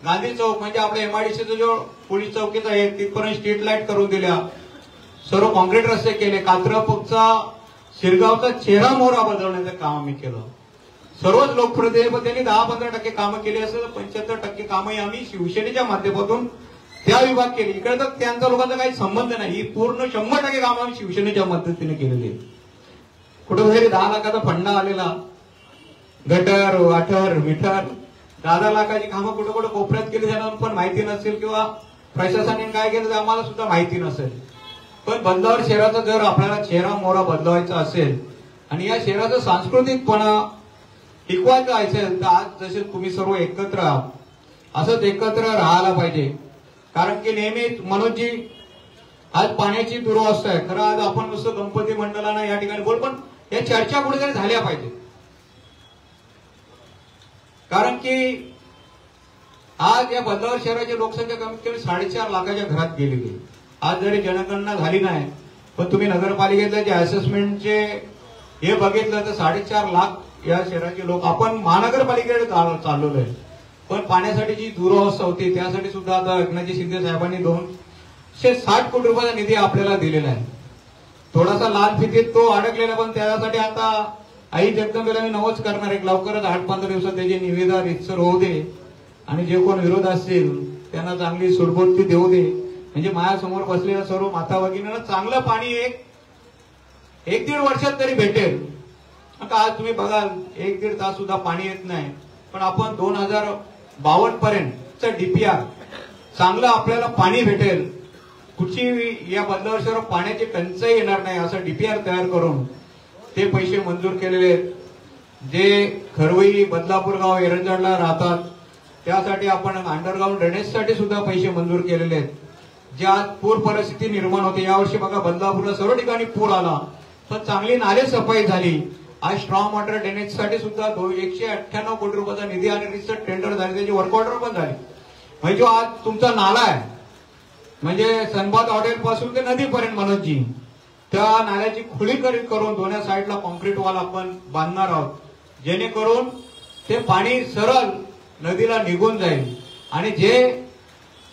गांधी चौक म्हणजे आपल्या एमआयडीसीचा जो पोलीस चौकीचा आहे तिथपर्यंत स्ट्रीट लाईट करून दिल्या. सर्व कॉन्क्रीट रस्ते केले. कात्रपचा शिरगावचा चेहरा मोहरा बदलण्याचं काम आम्ही केलं. सर्वच लोकप्रतिनिधींनी 10-15% कामं केली असेल तर 75% कामही आम्ही शिवसेनेच्या माध्यमातून त्या विभाग केली. इकडे तर त्यांचा लोकांचा काही संबंध नाही. ही पूर्ण 100% कामं आम्ही शिवसेनेच्या मदतीने केलेली. कुठेतरी 10 लाखाचा फंड आलेला. गटर वाटर मीटर 10 लाखाची कामं कुठे कुठे कोपऱ्यात केली त्यांना पण माहिती नसेल किंवा प्रशासनाने काय केलं ते आम्हाला सुद्धा माहिती नसेल. पण बदलावर शहराचा जर आपल्याला चेहरा मोहरा बदलवायचा असेल आणि या शहराचा सांस्कृतिकपणा टिकवायचा असेल तर आज जसे तुम्ही सर्व एकत्र आहात असंच एकत्र राहायला पाहिजे. कारण की नेहमीच मनोजजी आज पाण्याची दुरावस्था आहे. खरं आज आपण नुसतं गणपती मंडळांना या ठिकाणी बोल पण या चर्चा कुठेतरी झाल्या पाहिजे. कारण की आज या बदलावर शहराची लोकसंख्या कमीत कमी 4.5 लाखाच्या घरात गेलेली. आज जरी जनगणना झाली नाही पण तुम्ही नगरपालिकेतल्या जे असेसमेंटचे हे बघितलं तर 4.5 लाख या शहराचे लोक आपण महानगरपालिकेकडे चाललेलो आहे. पण पाण्यासाठी जी दुरावस्था होती त्यासाठी सुद्धा आता एकनाथजी शिंदे साहेबांनी 260 कोटी रुपयाचा निधी आपल्याला दिलेला आहे. थोडासा लाल फितीत तो अडकलेला पण त्यासाठी आता आई जगदंबेला मी नवच करणार आहे. लवकरच 8-15 दिवसात त्याची निविदा रितसर होऊ दे आणि जे कोण विरोध असतील त्यांना चांगली सुडबुडती देऊ दे. म्हणजे माझ्यासमोर बसलेल्या सर्व माता भगिनींना चांगलं पाणी एक 1.5 वर्षात तरी भेटेल. आता आज तुम्ही बघाल 1-1.5 तास सुद्धा पाणी येत नाही. पण आपण 2052 पर्यंत डीपीआर चांगलं आपल्याला पाणी भेटेल. कुठची या बदलावर शहरात पाण्याची टंचाई येणार नाही असं डीपीआर तयार करून ते पैसे मंजूर केलेले आहेत. जे खरवई बदलापूर गाव एरंजणला राहतात त्यासाठी आपण अंडरग्राऊंड ड्रेनेजसाठी सुद्धा पैसे मंजूर केलेले आहेत. ज्या पूर परिस्थिती निर्माण होते यावर्षी बघा बदलापूरला सर्व ठिकाणी पूर आला पण चांगली नाले सफाई झाली. आज स्ट्रॉंग वॉटर ड्रेनेजसाठी सुद्धा 198 कोटी रुपयाचा निधी आणि रिसर्च टेंडर झाले त्याची वर्क ऑर्डर पण झाली. म्हणजे जो आज तुमचा नाला आहे म्हणजे सनबाद हॉटेल पासून ते नदीपर्यंत मनोजजी त्या नाल्याची खुलीकरण करून दोन्ही साईडला कॉन्क्रीट वॉल आपण बांधणार आहोत जेणेकरून ते पाणी सरळ नदीला निघून जाईल आणि जे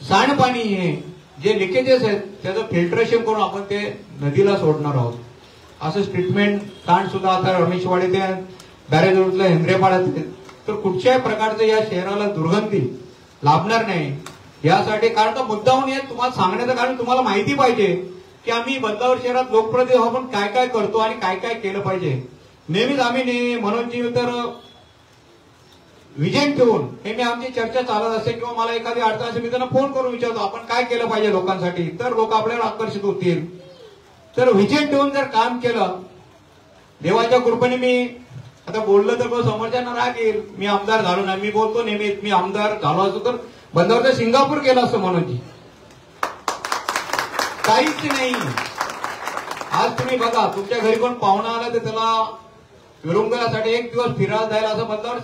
सांडपाणी आहे जे लिकेजेस आहेत त्याचं फिल्ट्रेशन करून आपण ते नदीला सोडणार आहोत. असं ट्रीटमेंट प्लांट सुद्धा आता रमेशवाडी ते बॅरेज रोडला हेंद्रेपाड्यात तर कुठच्याही प्रकारचं या शहराला दुर्गंधी लाभणार नाही यासाठी. कारण का मुद्दाहून हे तुम्हाला सांगण्याचं कारण तुम्हाला माहिती पाहिजे की आम्ही बदलावर शहरात लोकप्रतिनिधी आपण काय काय करतो आणि काय काय केलं पाहिजे. नेहमीच आम्ही मनोजजी तर विजय ठेवून हे मी आमची चर्चा चालत असेल किंवा मला एखादी अडचण असेल मी त्यांना फोन करून विचारतो आपण काय केलं पाहिजे लोकांसाठी तर लोक आपल्याला आकर्षित होतील. तर विजय ठेवून जर काम केलं देवाच्या कृपेने मी आता बोललं तर समोरच्यांना राग येईल मी आमदार झालो नाही. मी बोलतो नेहमी मी आमदार झालो असतो तर बंदावरचं सिंगापूर केलं असतं मनोजी काहीच नाही. आज तुम्ही बघा तुमच्या घरी कोण पाहुणा आला तर त्याला विरंगुळ्यासाठी 1 दिवस फिरायला जायला असं बदलावर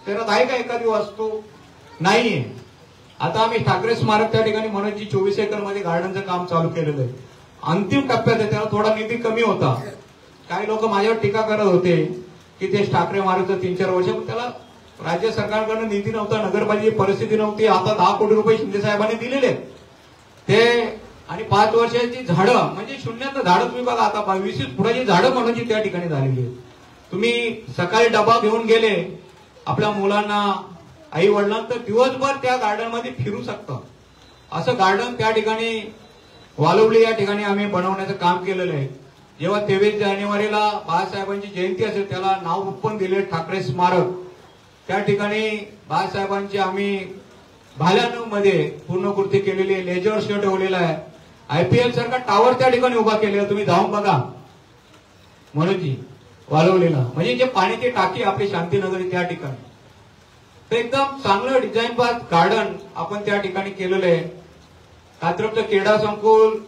शहरात आहे का एखादी वस्तू नाहीये. आता आम्ही ठाकरे स्मारक त्या ठिकाणी मनोजजी 24 एकर मध्ये गार्डनचं काम चालू केलेलं आहे. अंतिम टप्प्यात आहे त्याला थोडा निधी कमी होता. काही लोक माझ्यावर टीका करत होते की ते ठाकरे स्मारकचं 3-4 वर्ष पण त्याला राज्य सरकारकडून निधी नव्हता नगरपालिकेची परिस्थिती नव्हती. आता 10 कोटी रुपये शिंदे साहेबांनी दिलेले ते आणि 5 वर्षाची झाडं म्हणजे शून्याचं झाडं तुम्ही बघा आता 20 फुटाची झाडं मनोजी त्या ठिकाणी झालेली आहेत. तुम्ही सकाळी डबा घेऊन गेले आपल्या मुलांना आई वडिलांना तर दिवसभर त्या गार्डन मध्ये फिरू शकता असं गार्डन त्या ठिकाणी वालवली या ठिकाणी आम्ही बनवण्याचं काम केलेलं आहे. जेव्हा 23 जानेवारीला बाळासाहेबांची जयंती असेल त्याला नाव पण दिले ठाकरे स्मारक. त्या ठिकाणी बाळासाहेबांची आम्ही भाल्यानमध्ये पूर्णकृती केलेली आहे. लेजर शो ठेवलेला आहे. IPL सारखा टावर त्या ठिकाणी उभा केलेला तुम्ही जाऊन बघा मनोजी वालवलेला म्हणजे जे पाण्याची टाकी आपली शांतीनगरी त्या ठिकाणी तर एकदम चांगलं डिझाईन बाज गार्डन आपण त्या ठिकाणी केलेलं आहे. कात्रपचं क्रीडा संकुल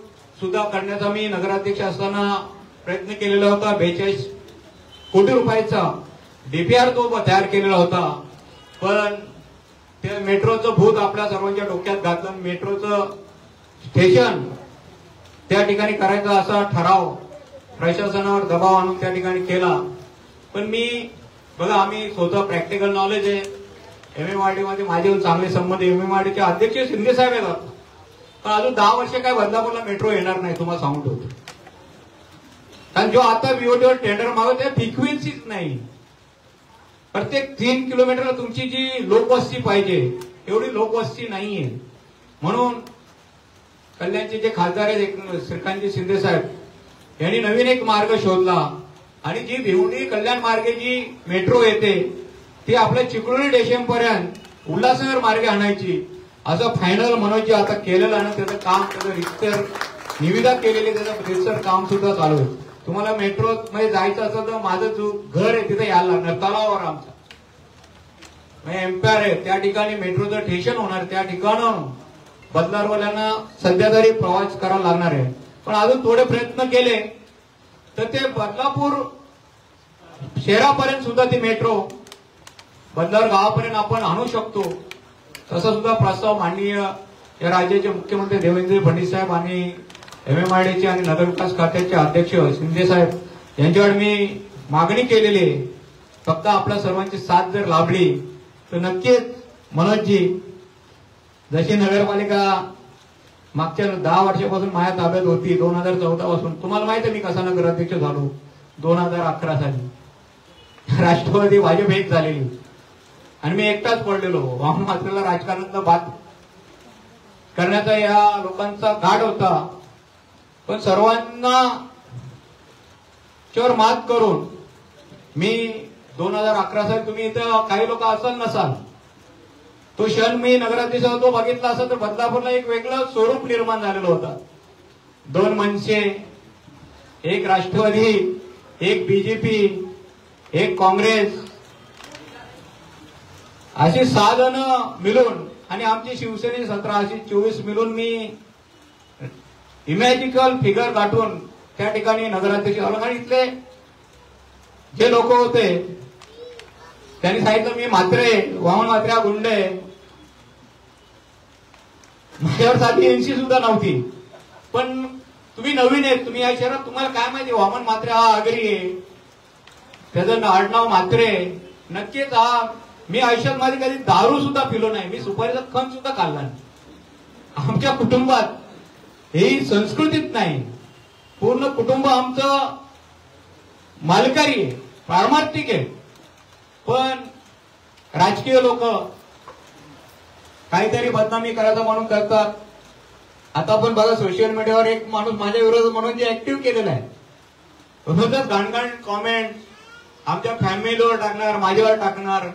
सुद्धा करण्याचा मी नगराध्यक्ष असताना प्रयत्न केलेला होता. 42 कोटी रुपयाचा डीपीआर तो तयार केलेला होता. पण ते मेट्रोचं भूत आपल्या सर्वांच्या डोक्यात घातलं. मेट्रोचं स्टेशन त्या ठिकाणी करायचा असा ठराव प्रशासनावर दबाव आणून त्या ठिकाणी केला. पण मी बघा आम्ही स्वतः प्रॅक्टिकल नॉलेज आहे MMRD मध्ये माझे चांगले संबंध, MMRD चे अध्यक्ष शिंदे साहेब आहेत. पण अजून 10 वर्ष काय बदलापूरला मेट्रो येणार नाही, तुम्हाला सांगून ठेवतो. कारण जो आता बीओटीवर टेंडर मागवत आहे फ्रिक्वेन्सीच नाही. प्रत्येक 3 किलोमीटरला तुमची जी लोकवस्ती पाहिजे एवढी लोकवस्ती नाहीये. म्हणून कल्याणचे जे खासदार आहेत श्रीकांतजी शिंदे साहेब यांनी नवीन एक मार्ग शोधला आणि जी भिवंडी कल्याण मार्गे जी मेट्रो येते ती आपल्या चिपळूण स्टेशन पर्यंत उल्हासनगर मार्गे आणायची असं फायनल मनोजी आता केलेलं आहे. त्याचं काम, त्याचं रितसर निविदा केलेली, त्याचं रितसर काम सुद्धा चालू आहे. तुम्हाला मेट्रो मध्ये जायचं असेल तर माझं जो घर आहे तिथे यायला लागणार, तलावावर आमचा एम्पायर आहे त्या ठिकाणी मेट्रोचं स्टेशन होणार. त्या ठिकाणं बदलारवाल्यांना सध्या तरी प्रवास करावा लागणार आहे. पण अजून थोडे प्रयत्न केले तर ते बदलापूर शहरापर्यंत सुद्धा ती मेट्रो बदलापूर गावापर्यंत आपण आणू शकतो. तसा सुद्धा प्रस्ताव माननीय या राज्याचे मुख्यमंत्री देवेंद्र फडणवीस साहेब आणि MMRDचे आणि नगरविकास खात्याचे अध्यक्ष शिंदे साहेब यांच्याकडे मी मागणी केलेली आहे. फक्त आपल्या सर्वांची साथ जर लाभली तर नक्कीच मनोजजी, जशी नगरपालिका मागच्या 10 वर्षापासून माझ्या ताब्यात होती 2014 पासून, तुम्हाला माहिती आहे मी कसा नगराध्यक्ष झालो. 2011 साली राष्ट्रवादी भाजप एक झालेली आणि मी एकटाच पडलेलो. वामन मात्रेला राजकारणातला बात करण्याचा या लोकांचा घाट होता. पण सर्वांना चोर मात करून मी 2011 साली, तुम्ही इथं काही लोक असाल नसाल, तो क्षण मी नगराध्यक्ष होतो बघितला असं तर बदलापूरला एक वेगळं स्वरूप निर्माण झालेलं होतं. 2 मनसे, एक राष्ट्रवादी, एक BJP, एक काँग्रेस, अशी 6 जण मिळून आणि आमची शिवसेने 17 अशी 24 मिळून मी इमॅजिकल फिगर गाठून त्या ठिकाणी नगराध्यक्ष झालो. आणि इथले जे लोक होते त्यांनी सांगितलं मी म्हात्रे, वामन म्हात्रे हा गुंड आहे. माझ्यावर साधी NC सुद्धा नव्हती. पण तुम्ही नवीन आहेत, तुम्ही या शहरात, तुम्हाला काय माहिती वामन म्हात्रे हा आगरी आहे, त्याचं आडनाव म्हात्रे. नक्कीच हा, मी आयुष्यात माझी कधी दारू सुद्धा पिलो नाही, मी सुपारीचा खण सुद्धा खाल्ला नाही. आमच्या कुटुंबात ही संस्कृतीच नाही. पूर्ण कुटुंब आमचं मालकारी आहे, पारमार्थिक आहे. पण राजकीय लोक काहीतरी बदनामी करायचं म्हणून करतात. आता आपण बघा सोशल मीडियावर एक माणूस माझ्या विरोधात म्हणून जे ऍक्टिव्ह केलेला आहे, रोजच घाणघाण कॉमेंट आमच्या फॅमिलीवर टाकणार, माझ्यावर टाकणार,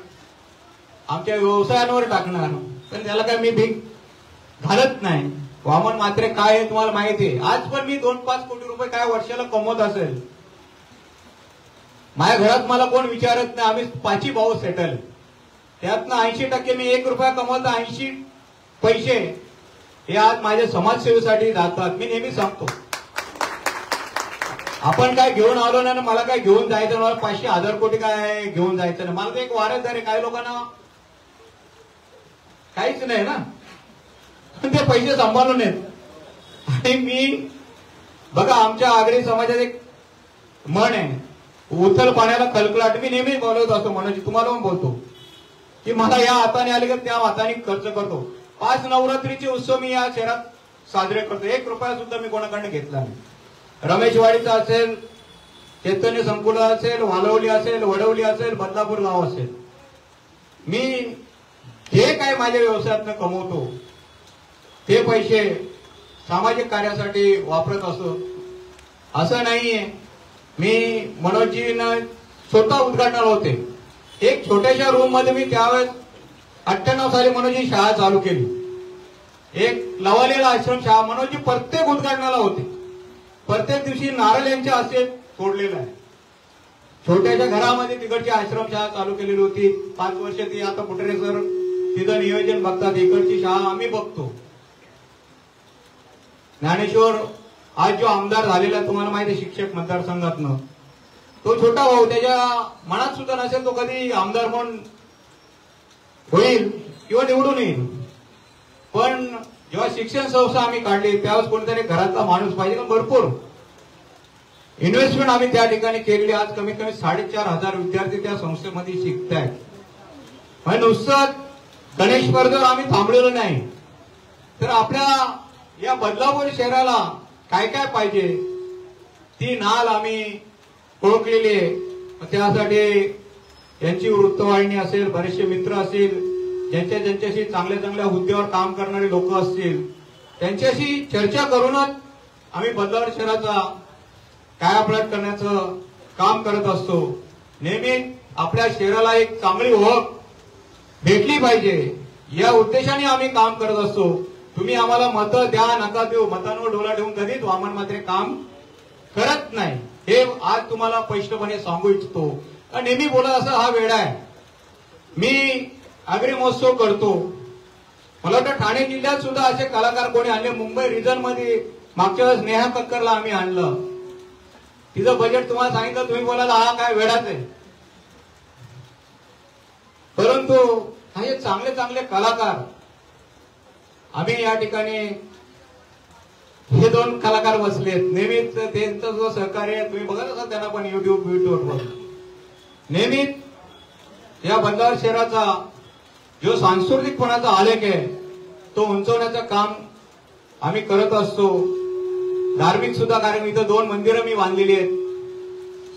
आमच्या व्यवसायांवर टाकणार. पण त्याला काय मी भीक घालत नाही. वामन म्हात्रे काय आहे तुम्हाला माहिती आहे. आज पण मी 2-5 कोटी रुपये काय वर्षाला कमवत असेल, माझ्या घरात मला कोण विचारत नाही. आम्ही 5 भाऊ सेटल, त्यातनं 80% मी 1 रुपया कमवतो. 80 पैसे हे आज माझ्या समाजसेवेसाठी जातात. मी नेहमी सांगतो आपण काय घेऊन आलो ना, मला काय घेऊन जायचं, मला 500-1000 कोटी काय घेऊन जायचं नाही. मला तर एक वारसदार आहे. काही लोकांना काहीच नाही ना, ते पैसे सांभाळून येत. आणि मी बघा आमच्या आगरी समाजात एक म्हण आहे, उथल पाण्याला खलखलाट. मी नेहमी बोलत असतो, मनोजी तुम्हाला पण बोलतो की मला या हाताने आले की त्या हाताने खर्च करतो. 5 नवरात्रीचे उत्सव मी या शहरात साजरे करतो. 1 रुपया सुद्धा मी कोणाकडनं घेतला नाही. रमेशवाडीचा असेल, चैतन्य संकुल असेल, वालवली असेल, वडवली असेल, बदलापूर गाव असेल, मी जे काय माझ्या व्यवसायातनं कमवतो ते पैसे सामाजिक कार्यासाठी वापरत असतो. असं नाहीये. मी मनोजींना स्वतः उद्घाटनाला होते. एक छोट्याशा रूम मध्ये मी त्यावेळेस 98 साली मनोजी शाळा चालू केली. एक लवालेला आश्रम शाळा. मनोजी प्रत्येक उद्घाटनाला होते. प्रत्येक दिवशी नारळ यांच्या हस्ते सोडलेला आहे. छोट्याशा घरामध्ये तिकडची आश्रम शाळा चालू केलेली होती. 5 वर्ष ती आता कुठे सर तिथं नियोजन बघतात. इकडची शाळा आम्ही बघतो. ज्ञानेश्वर आज जो आमदार झालेला तुम्हाला माहिती आहे शिक्षक मतदारसंघातनं, तो छोटा भाऊ त्याच्या मनात सुद्धा नसेल तो कधी आमदार म्हणून होईल किंवा निवडून येईल. पण जेव्हा शिक्षण संस्था आम्ही काढली त्यावेळेस कोणतरी घरातला माणूस पाहिजे. भरपूर इन्व्हेस्टमेंट आम्ही त्या ठिकाणी केलेली. आज कमीत कमी 4500 विद्यार्थी त्या संस्थेमध्ये शिकतायत. म्हणजे नुसतं गणेश स्पर्धेवर आम्ही थांबलेलो नाही. तर आपल्या या बदलापूर शहराला काय काय पाहिजे ती नाल आम्ही ओळखलेली आहे. त्यासाठी यांची वृत्तवाहिनी असेल, बरेचसे मित्र असतील, ज्यांच्याशी चांगल्या चांगल्या हुद्द्यावर काम करणारे लोक असतील, त्यांच्याशी चर्चा करूनच आम्ही बदलापूर शहराचा कायापालट करण्याचं काम करत असतो. नेहमी आपल्या शहराला एक चांगली ओळख भेटली पाहिजे या उद्देशाने आम्ही काम करत असतो. तुम्ही आम्हाला मतं द्या नका देऊ, मतांवर डोला ठेवून कधीच वामन मात्रे काम करत नाही हे आज तुम्हाला स्पष्टपणे सांगू इच्छितो. नेहमी बोलत असं हा वेळा आहे. मी आगरी महोत्सव करतो. मला वाटतं ठाणे जिल्ह्यात सुद्धा असे कलाकार कोणी आणले. मुंबई रिजन मध्ये मागच्या वेळेस नेहा कक्करला आम्ही आणलं. तिचं बजेट तुम्हाला सांगितलं, तुम्ही बोलायला हा काय वेळाच आहे. परंतु हे चांगले चांगले कलाकार आम्ही या ठिकाणी हे दोन कलाकार बसलेत. नेहमीच त्यांचं जो सहकार्य तुम्ही बघत असाल त्यांना पण युट्यूबवर नेहमीच या बदलापूर शहराचा जो सांस्कृतिकपणाचा आलेख आहे तो उंचवण्याचं काम आम्ही करत असतो. धार्मिक सुद्धा कार्यक्रम इथं 2 मंदिरं मी बांधलेली आहेत.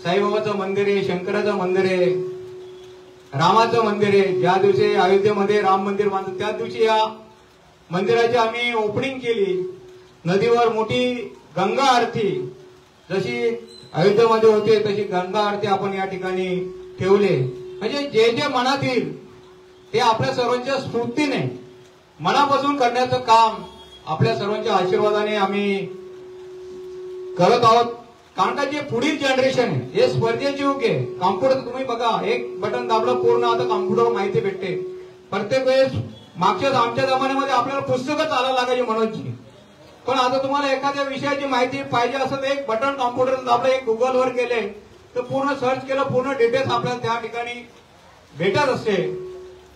साईबाबाचं मंदिर आहे, शंकराचं मंदिर आहे, रामाचं मंदिर आहे. ज्या दिवशी अयोध्येमध्ये राम मंदिर बांधलं त्याच दिवशी या मंदिराची आम्ही ओपनिंग केली. नदीवर मोठी गंगा आरती जशी अयोध्येमध्ये होते तशी गंगा आरती आपण या ठिकाणी ठेवले. म्हणजे जे जे मनात येईल ते आपल्या सर्वांच्या स्फूर्तीने मनापासून करण्याचं काम आपल्या सर्वांच्या आशीर्वादाने आम्ही करत आहोत. कारण का जे पुढील जनरेशन आहे हे स्पर्धेचे युग आहे. कॉम्प्युटर तुम्ही बघा, एक बटन दाबलं पूर्ण आता कॉम्प्युटरवर माहिती भेटते. प्रत्येक वेळेस मागच्या आमच्या जमान्यामध्ये आपल्याला पुस्तकं चालायला लागायची मनोजची. पण आता तुम्हाला एखाद्या विषयाची माहिती पाहिजे असेल एक बटन कॉम्प्युटर दाबलं, एक गुगलवर गेले तर पूर्ण सर्च केलं, पूर्ण डिटेल्स आपल्याला त्या ठिकाणी भेटत असते.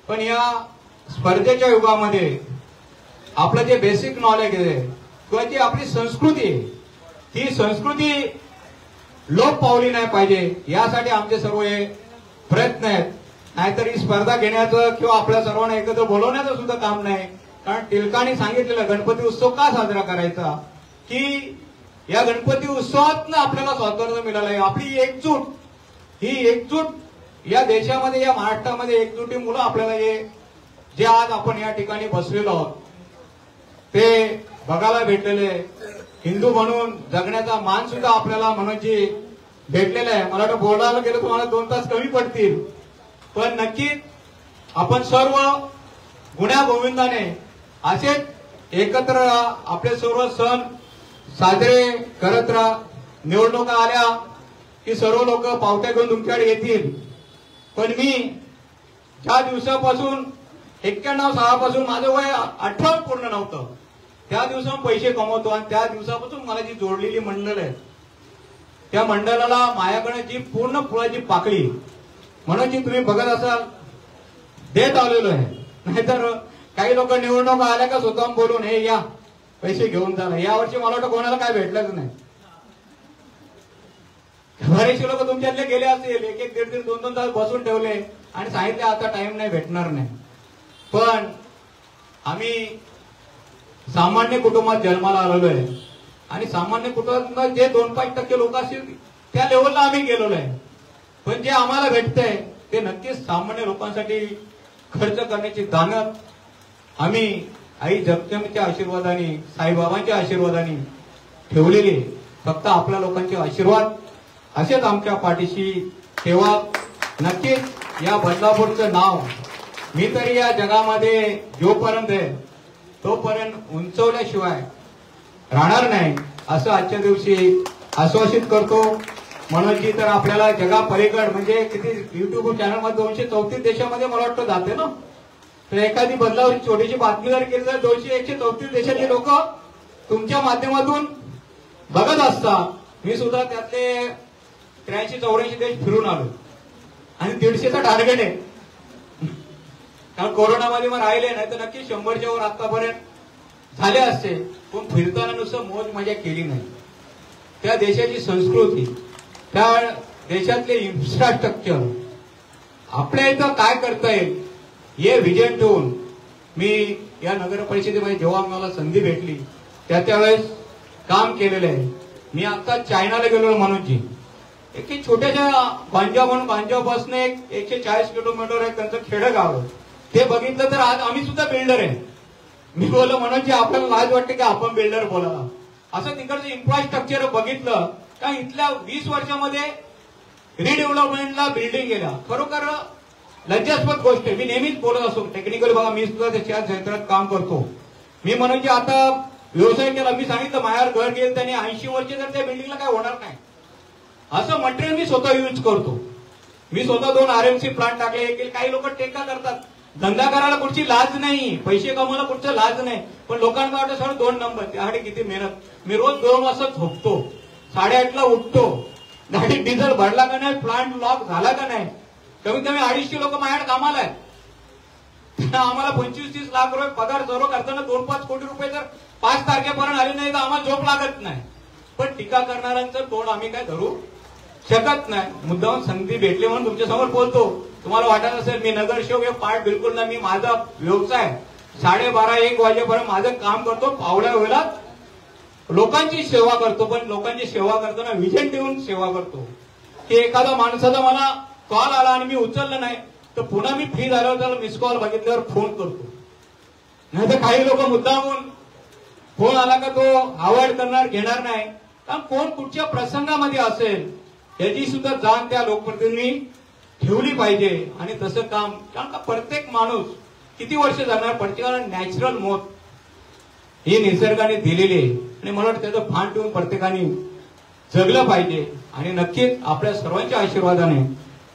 पण या स्पर्धेच्या युगामध्ये आपलं जे बेसिक नॉलेज आहे किंवा जी आपली संस्कृती आहे ती संस्कृती लोप पावली नाही पाहिजे यासाठी आमचे सर्व हे प्रयत्न आहेत. नाहीतर ही स्पर्धा घेण्याचं किंवा आपल्या सर्वांना एकत्र बोलवण्याचं सुद्धा काम नाही. कारण टिळकांनी सांगितलेलं गणपती उत्सव का साजरा करायचा की या गणपती उत्सवातनं आपल्याला स्वातंत्र्य मिळालं आहे. आपली एकजूट, ही एकजूट या देशामध्ये या महाराष्ट्रामध्ये एकजुटीमुळे आपल्याला हे जे आज आपण या ठिकाणी बसलेलो आहोत ते बघायला भेटलेले. हिंदू म्हणून जगण्याचा मान सुद्धा आपल्याला मनोजी भेटलेला आहे. मला वाटतं बोलायला गेलं तुम्हाला 2 तास कमी पडतील. पण नक्कीच आपण सर्व गुण्या गोविंदाने असेच एकत्र आपले सर्व सण साजरे करत राहा. निवडणुका आल्या की सर्व लोक पावत्या घेऊन तुमच्याकडे येतील. पण मी ज्या दिवसापासून 91-6 पासून माझं वय 18 पूर्ण नव्हतं त्या दिवसापासून पैसे कमवतो आणि त्या दिवसापासून मला जी जोडलेली मंडळ आहे त्या मंडळाला माझ्याकडे जी पूर्ण फुलाची पाकळी म्हणून जी तुम्ही बघत असाल देत आलेलो आहे. नाहीतर काही लोक निवडणुका आल्या का स्वतःहून बोलून हे या पैसे घेऊन जाणं. यावर्षी मला वाटतं कोणाला काय भेटलंच नाही. बरेचसे लोक तुमच्यातले गेले असतील, 1-1, 1.5, 2-2 तास बसून ठेवले आणि सांगितले आता टाइम नाही भेटणार नाही. पण आम्ही सामान्य कुटुंबात जन्माला आलेलो आहे आणि सामान्य कुटुंबात जे 2-5% लोक असतील त्या लेवलला आम्ही गेलेलो आहे. पण जे आम्हाला भेटतंय ते नक्कीच सामान्य लोकांसाठी खर्च करण्याची दानत आम्ही आई जगदंबेच्या आशीर्वादाने, साईबाबांच्या आशीर्वादाने ठेवलेली. फक्त आपल्या लोकांचे आशीर्वाद असेच आमच्या पाठीशी ठेवा. नक्कीच या बदलापूरचं नाव मी तरी या जगामध्ये जोपर्यंत आहे तोपर्यंत उंचवल्याशिवाय राहणार नाही असं आजच्या दिवशी आश्वासित करतो. मनोजजी तर आपल्याला जगापलीकड म्हणजे किती युट्यूब चॅनलमध्ये 234 देशामध्ये मला वाटतं जाते ना. तर एखादी बदलावरची छोटीशी बातमी जर केली तर 200-134 देशाची लोक तुमच्या माध्यमातून बघत असतात. मी सुद्धा त्यातले 83-84 देश फिरून आलो आणि 150चा टार्गेट आहे. कारण कोरोनामध्ये मग राहिले नाही तर नक्की 100च्या वर आतापर्यंत झाले असते. पण फिरताना नुसतं मोज मजा केली नाही. त्या देशाची संस्कृती, त्या देशातले इन्फ्रास्ट्रक्चर आपल्या इथं काय करता येईल हे विजन ठेवून मी या नगर परिषदेमध्ये जेव्हा मला संधी भेटली त्यावेळेस काम केलेलं आहे. मी आता चायनाला गेलो मनोजजी, एक छोट्याशा बांजापासून 140 किलोमीटर आहे त्यांचं खेडगाव, ते बघितलं तर आज आम्ही सुद्धा बिल्डर आहे. मी बोललो मनोजजी आपल्याला लाज वाटते की आपण बिल्डर बोलायला. असं तिकडचं इन्फ्रास्ट्रक्चर बघितलं का इथल्या 20 वर्षामध्ये रिडेव्हलपमेंटला बिल्डिंग गेल्या. खरोखर लज्जास्पद गोष्ट आहे. मी नेहमीच बोलत असतो टेक्निकली, बघा मी सुद्धा त्याच्या क्षेत्रात काम करतो. मी मनोजजी आता व्यवसाय केला, मी सांगितलं माझ्यावर घर गेलं त्यांनी 80 वर्ष तर त्या बिल्डिंगला काय होणार नाही. असं मटेरियल मी स्वतः यूज करतो. मी स्वतः 2 RMC प्लांट टाकले. काही लोक टेका करतात, धंदा करायला कुठची लाज नाही, पैसे कमवायला कुठचं लाज नाही, पण लोकांना वाटतं सर 2 नंबर, त्यासाठी किती मेहनत. मी रोज 2 वाजता झोपतो, 8:30ला उठतो, गाडी डिझेल भरला का नाही, प्लांट लॉक झाला का नाही. कमीत कमी 250 लोक माझ्याकडे कामाला आहेत. आम्हाला 25-30 लाख रुपये पगार सर्व करताना 2-5 कोटी रुपये जर 5 तारखेपर्यंत आले नाही तर आम्हाला झोप लागत नाही. पण टीका करणाऱ्यांचं तोंड आम्ही काय धरू शकत नाही. मुद्दाम संधी भेटली म्हणून तुमच्या समोर बोलतो. तुम्हाला वाटत असेल मी नगरसेवक हे पार्ट, बिलकुल नाही. मी माझा व्यवसाय 12:30-1 वाजेपर्यंत माझं काम करतो. पावड्या वेळात लोकांची सेवा करतो, पण लोकांची सेवा करताना विजन ठेवून सेवा करतो. की एखादा माणसाचा मला कॉल आला आणि मी उचललं नाही तर पुन्हा मी फ्री झाल्यावर त्याला मिस कॉल बघितल्यावर फोन करतो. नाही तर काही लोक मुद्दामून फोन आला का तो अवॉइड करणार, घेणार नाही. कारण कोण कुठच्या प्रसंगामध्ये असेल याची सुद्धा जाण त्या लोकप्रतिनिधींनी ठेवली पाहिजे. आणि तसं काम, कारण का प्रत्येक माणूस किती वर्ष जाणार, प्रत्येकाला नॅचरल मौत ही निसर्गाने दिलेली आहे. आणि मला वाटतं त्याचं भान ठेवून प्रत्येकाने जगलं पाहिजे. आणि नक्कीच आपल्या सर्वांच्या आशीर्वादाने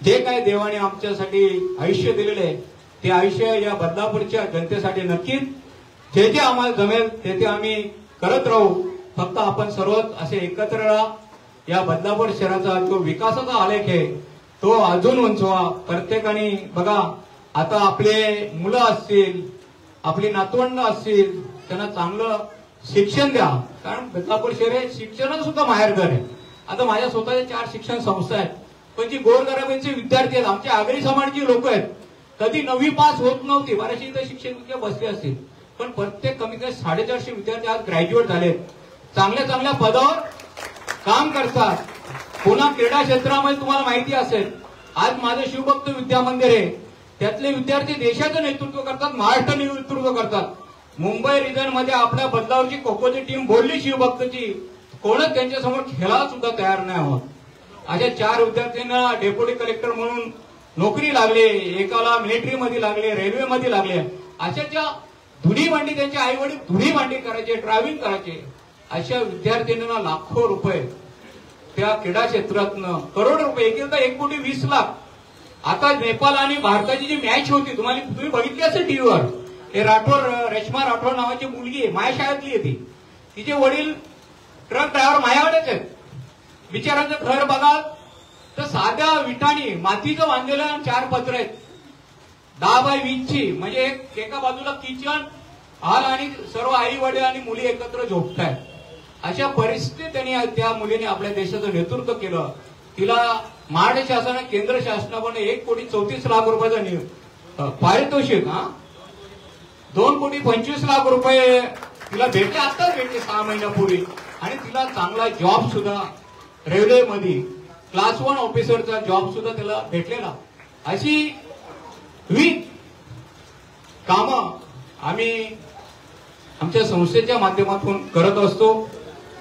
जे काय देवाने आमच्यासाठी आयुष्य दिलेलं आहे ते आयुष्य या बदलापूरच्या जनतेसाठी नक्कीच जे जे आम्हाला जमेल ते आम्ही करत राहू. फक्त आपण सर्वच असे एकत्र राहा. या बदलापूर शहराचा जो विकासाचा आलेख आहे तो अजून उंचवा. प्रत्येकाने बघा, आता आपले मुलं असतील, आपली नातवंड असतील, त्यांना चांगलं शिक्षण द्या. कारण बदलापूर शहर हे शिक्षणाचं सुद्धा माहेरघर आहे. आता माझ्या स्वतःच्या 4 शिक्षण संस्था आहेत, पण जी गोरगरिबांचे विद्यार्थी आहेत, आमच्या आगरी समाजाची लोक आहेत, कधी 9वी पास होत नव्हती, बरेचसे इथे शिक्षण बसले असतील, पण प्रत्येक कमी कमी 450 विद्यार्थी आज ग्रॅज्युएट झालेत, चांगल्या पदावर काम करतात. पुन्हा क्रीडा क्षेत्रामध्ये तुम्हाला माहिती असेल, आज माझं शिवभक्त विद्या मंदिर आहे, त्यातले विद्यार्थी देशाचं नेतृत्व करतात, महाराष्ट्र नेतृत्व करतात. मुंबई रिजन मध्ये आपल्या बदलावरची खो-खोची टीम बोलली शिवभक्तची, कोणच त्यांच्यासमोर खेळायला सुद्धा तयार नाही होत. अशा 4 विद्यार्थ्यांना डेप्युटी कलेक्टर म्हणून नोकरी लागले, एकाला मिलिटरीमध्ये लागले, रेल्वेमध्ये लागले. अशाच्या धुडी भांडी त्यांचे आई वडील धुडी भांडी करायचे, ड्रायव्हिंग करायचे. अशा विद्यार्थ्यांना लाखो रुपये त्या क्रीडा क्षेत्रातनं, करोड रुपये, एकदा 1,20,00,000. आता नेपाळ आणि भारताची जी मॅच होती तुम्ही बघितली असेल टीव्हीवर, हे रेश्मा राठोड नावाची मुलगी आहे, माझ्या शाळेतली आहे ती. तिचे वडील ट्रक ड्रायव्हर माझ्याकडेच आहेत. बिचारांचं घर बघा तर साध्या विटाणी मातीचं बांधलेलं 4 पत्र आहेत, 10 बाय 20ची, म्हणजे एका बाजूला किचन हॉल आणि सर्व आई वडील आणि मुली एकत्र झोपतायत. अशा परिस्थितीत त्यांनी त्या मुलीने आपल्या देशाचं नेतृत्व केलं. तिला महाराष्ट्र शासनाने, केंद्र शासनाने 1,34,00,000 रुपयाचं पारितोषिक, 2,25,00,000 रुपये तिला भेटले, आताच भेटले 6 महिन्यापूर्वी. आणि तिला चांगला जॉब सुद्धा रेल्वेमध्ये क्लास 1 ऑफिसरचा जॉब सुद्धा त्याला भेटलेला. अशी विविध कामं आम्ही आमच्या संस्थेच्या माध्यमातून करत असतो.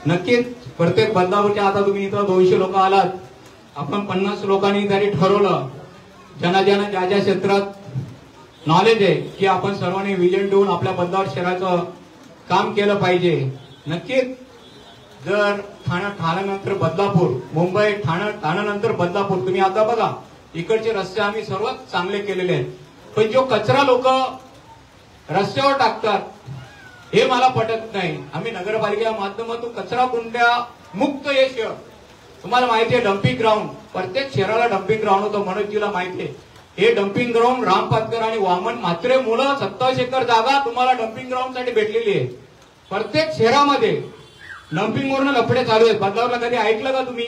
नक्कीच प्रत्येक बदलापूरच्या, आता तुम्ही इथं 200 लोक आलात, आपण 50 लोकांनी तरी ठरवलं, ज्यांना ज्या ज्या क्षेत्रात नॉलेज आहे की आपण सर्वांनी विजन ठेवून आपल्या बदलापूर शहराचं काम केलं पाहिजे. नक्कीच जर ठाण्यानंतर बदलापूर, मुंबई ठाण्यानंतर बदलापूर, तुम्ही आता बघा इकडचे रस्ते आम्ही सर्वात चांगले केलेले आहेत, पण जो कचरा लोक रस्त्यावर टाकतात हे मला पटत नाही. आम्ही नगरपालिकेच्या माध्यमातून कचरा कुंड्या मुक्त हे शहर, तुम्हाला माहिती आहे डम्पिंग ग्राउंड, प्रत्येक शहराला डम्पिंग ग्राउंड होतं, मनोजजीला माहिती आहे. हे डम्पिंग ग्राउंड राम पातकर आणि वामन म्हात्रे मुलं 27 एकर जागा तुम्हाला डम्पिंग ग्राउंड साठी भेटलेली आहे. प्रत्येक शहरामध्ये डम्पिंग वरून लफडे चालू आहेत. बदलावला कधी ऐकलं का तुम्ही?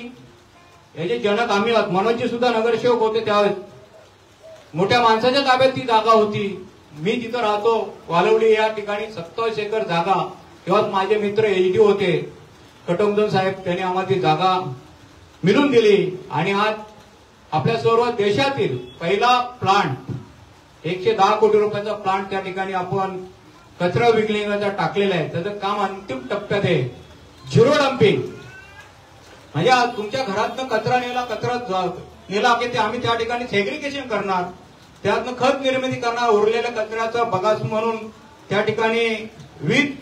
याचे जनक आम्ही आहोत. मनोजजी सुद्धा नगरसेवक होते त्यावेळेस मोठ्या माणसाच्या ताब्यात ती जागा होती. मी जिथं राहतो वालवली या ठिकाणी 27 एकर जागा तेव्हा माझे मित्र एचडी होते कटोमदन साहेब, त्यांनी आम्हाला ती जागा मिळून दिली आणि आज आपल्या सर्व देशातील पहिला प्लांट 110 कोटी रुपयाचा प्लांट त्या ठिकाणी आपण कचरा विल्हेवारीचा टाकलेला आहे. त्याचं काम अंतिम टप्प्यात आहे. झिरो डम्पिंग म्हणजे आज तुमच्या घरातनं कचरा नेला की ते आम्ही त्या ठिकाणी सेग्रिगेशन करणार, त्यातनं खत निर्मिती करणार, उरलेल्या कचऱ्याचा बगास म्हणून त्या ठिकाणी विथ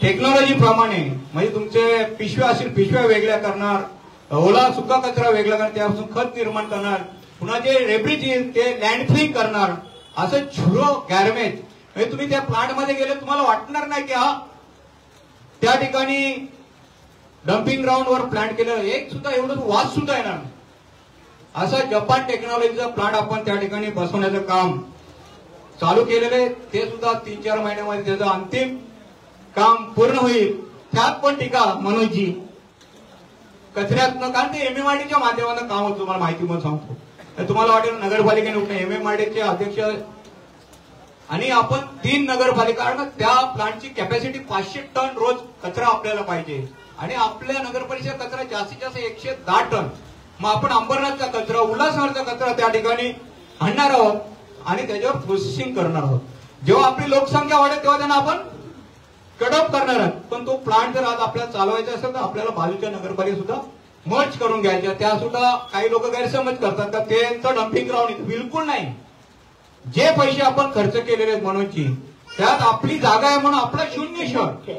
टेक्नॉलॉजी प्रमाणे म्हणजे तुमचे पिशव्या असतील पिशव्या वेगळ्या करणार, ओला सुका कचरा वेगळा करणार, त्यापासून खत निर्माण करणार, पुन्हा जे रेब्रिज येईल ते लँडफिलिंग करणार. असं झिरो गार्बेज म्हणजे तुम्ही त्या प्लांट मध्ये गेले तुम्हाला वाटणार नाही की हा त्या ठिकाणी डम्पिंग ग्राउंड वर प्लांट केलं, एक सुद्धा एवढं वास सुद्धा येणार नाही. असं जपान टेक्नॉलॉजीचा प्लांट आपण त्या ठिकाणी बसवण्याचं काम चालू केलेलं आहे. ते सुद्धा 3-4 महिन्यामध्ये त्याचं अंतिम काम पूर्ण होईल. त्यात पण टीका मनोजजी कचऱ्यातनं, कारण ते एमएमआरडीच्या माध्यमातून काम होतं. तुम्हाला माहिती म्हणून सांगतो. तर तुम्हाला वाटेल नगरपालिकेने उठणे, एमएमआरडीचे अध्यक्ष आणि आपण 3 नगरपालिका, कारण त्या प्लांटची कॅपॅसिटी 500 टन रोज कचरा आपल्याला पाहिजे आणि आपल्या नगरपालिका कचरा जास्तीत जास्त 110 टन. मग आपण अंबरनाथचा कचरा, उल्हासनगरचा कचरा त्या ठिकाणी आणणार आहोत आणि त्याच्यावर प्रोसेसिंग करणार आहोत. जेव्हा आपली लोकसंख्या वाढेल तेव्हा त्यांना आपण कडप करणार आहोत. पण तो प्लांट जर आज आपल्याला चालवायचा असेल तर आपल्याला बाजूच्या नगरपालिका सुद्धा मर्ज करून घ्यायच्या. त्या सुद्धा काही लोक गैरसमज करतात का त्यांचं डम्पिंग ग्राउंड, बिलकुल नाही. जे पैसे आपण खर्च केलेले आहेत मनोजची, त्यात आपली जागा आहे म्हणून आपला 0 शहर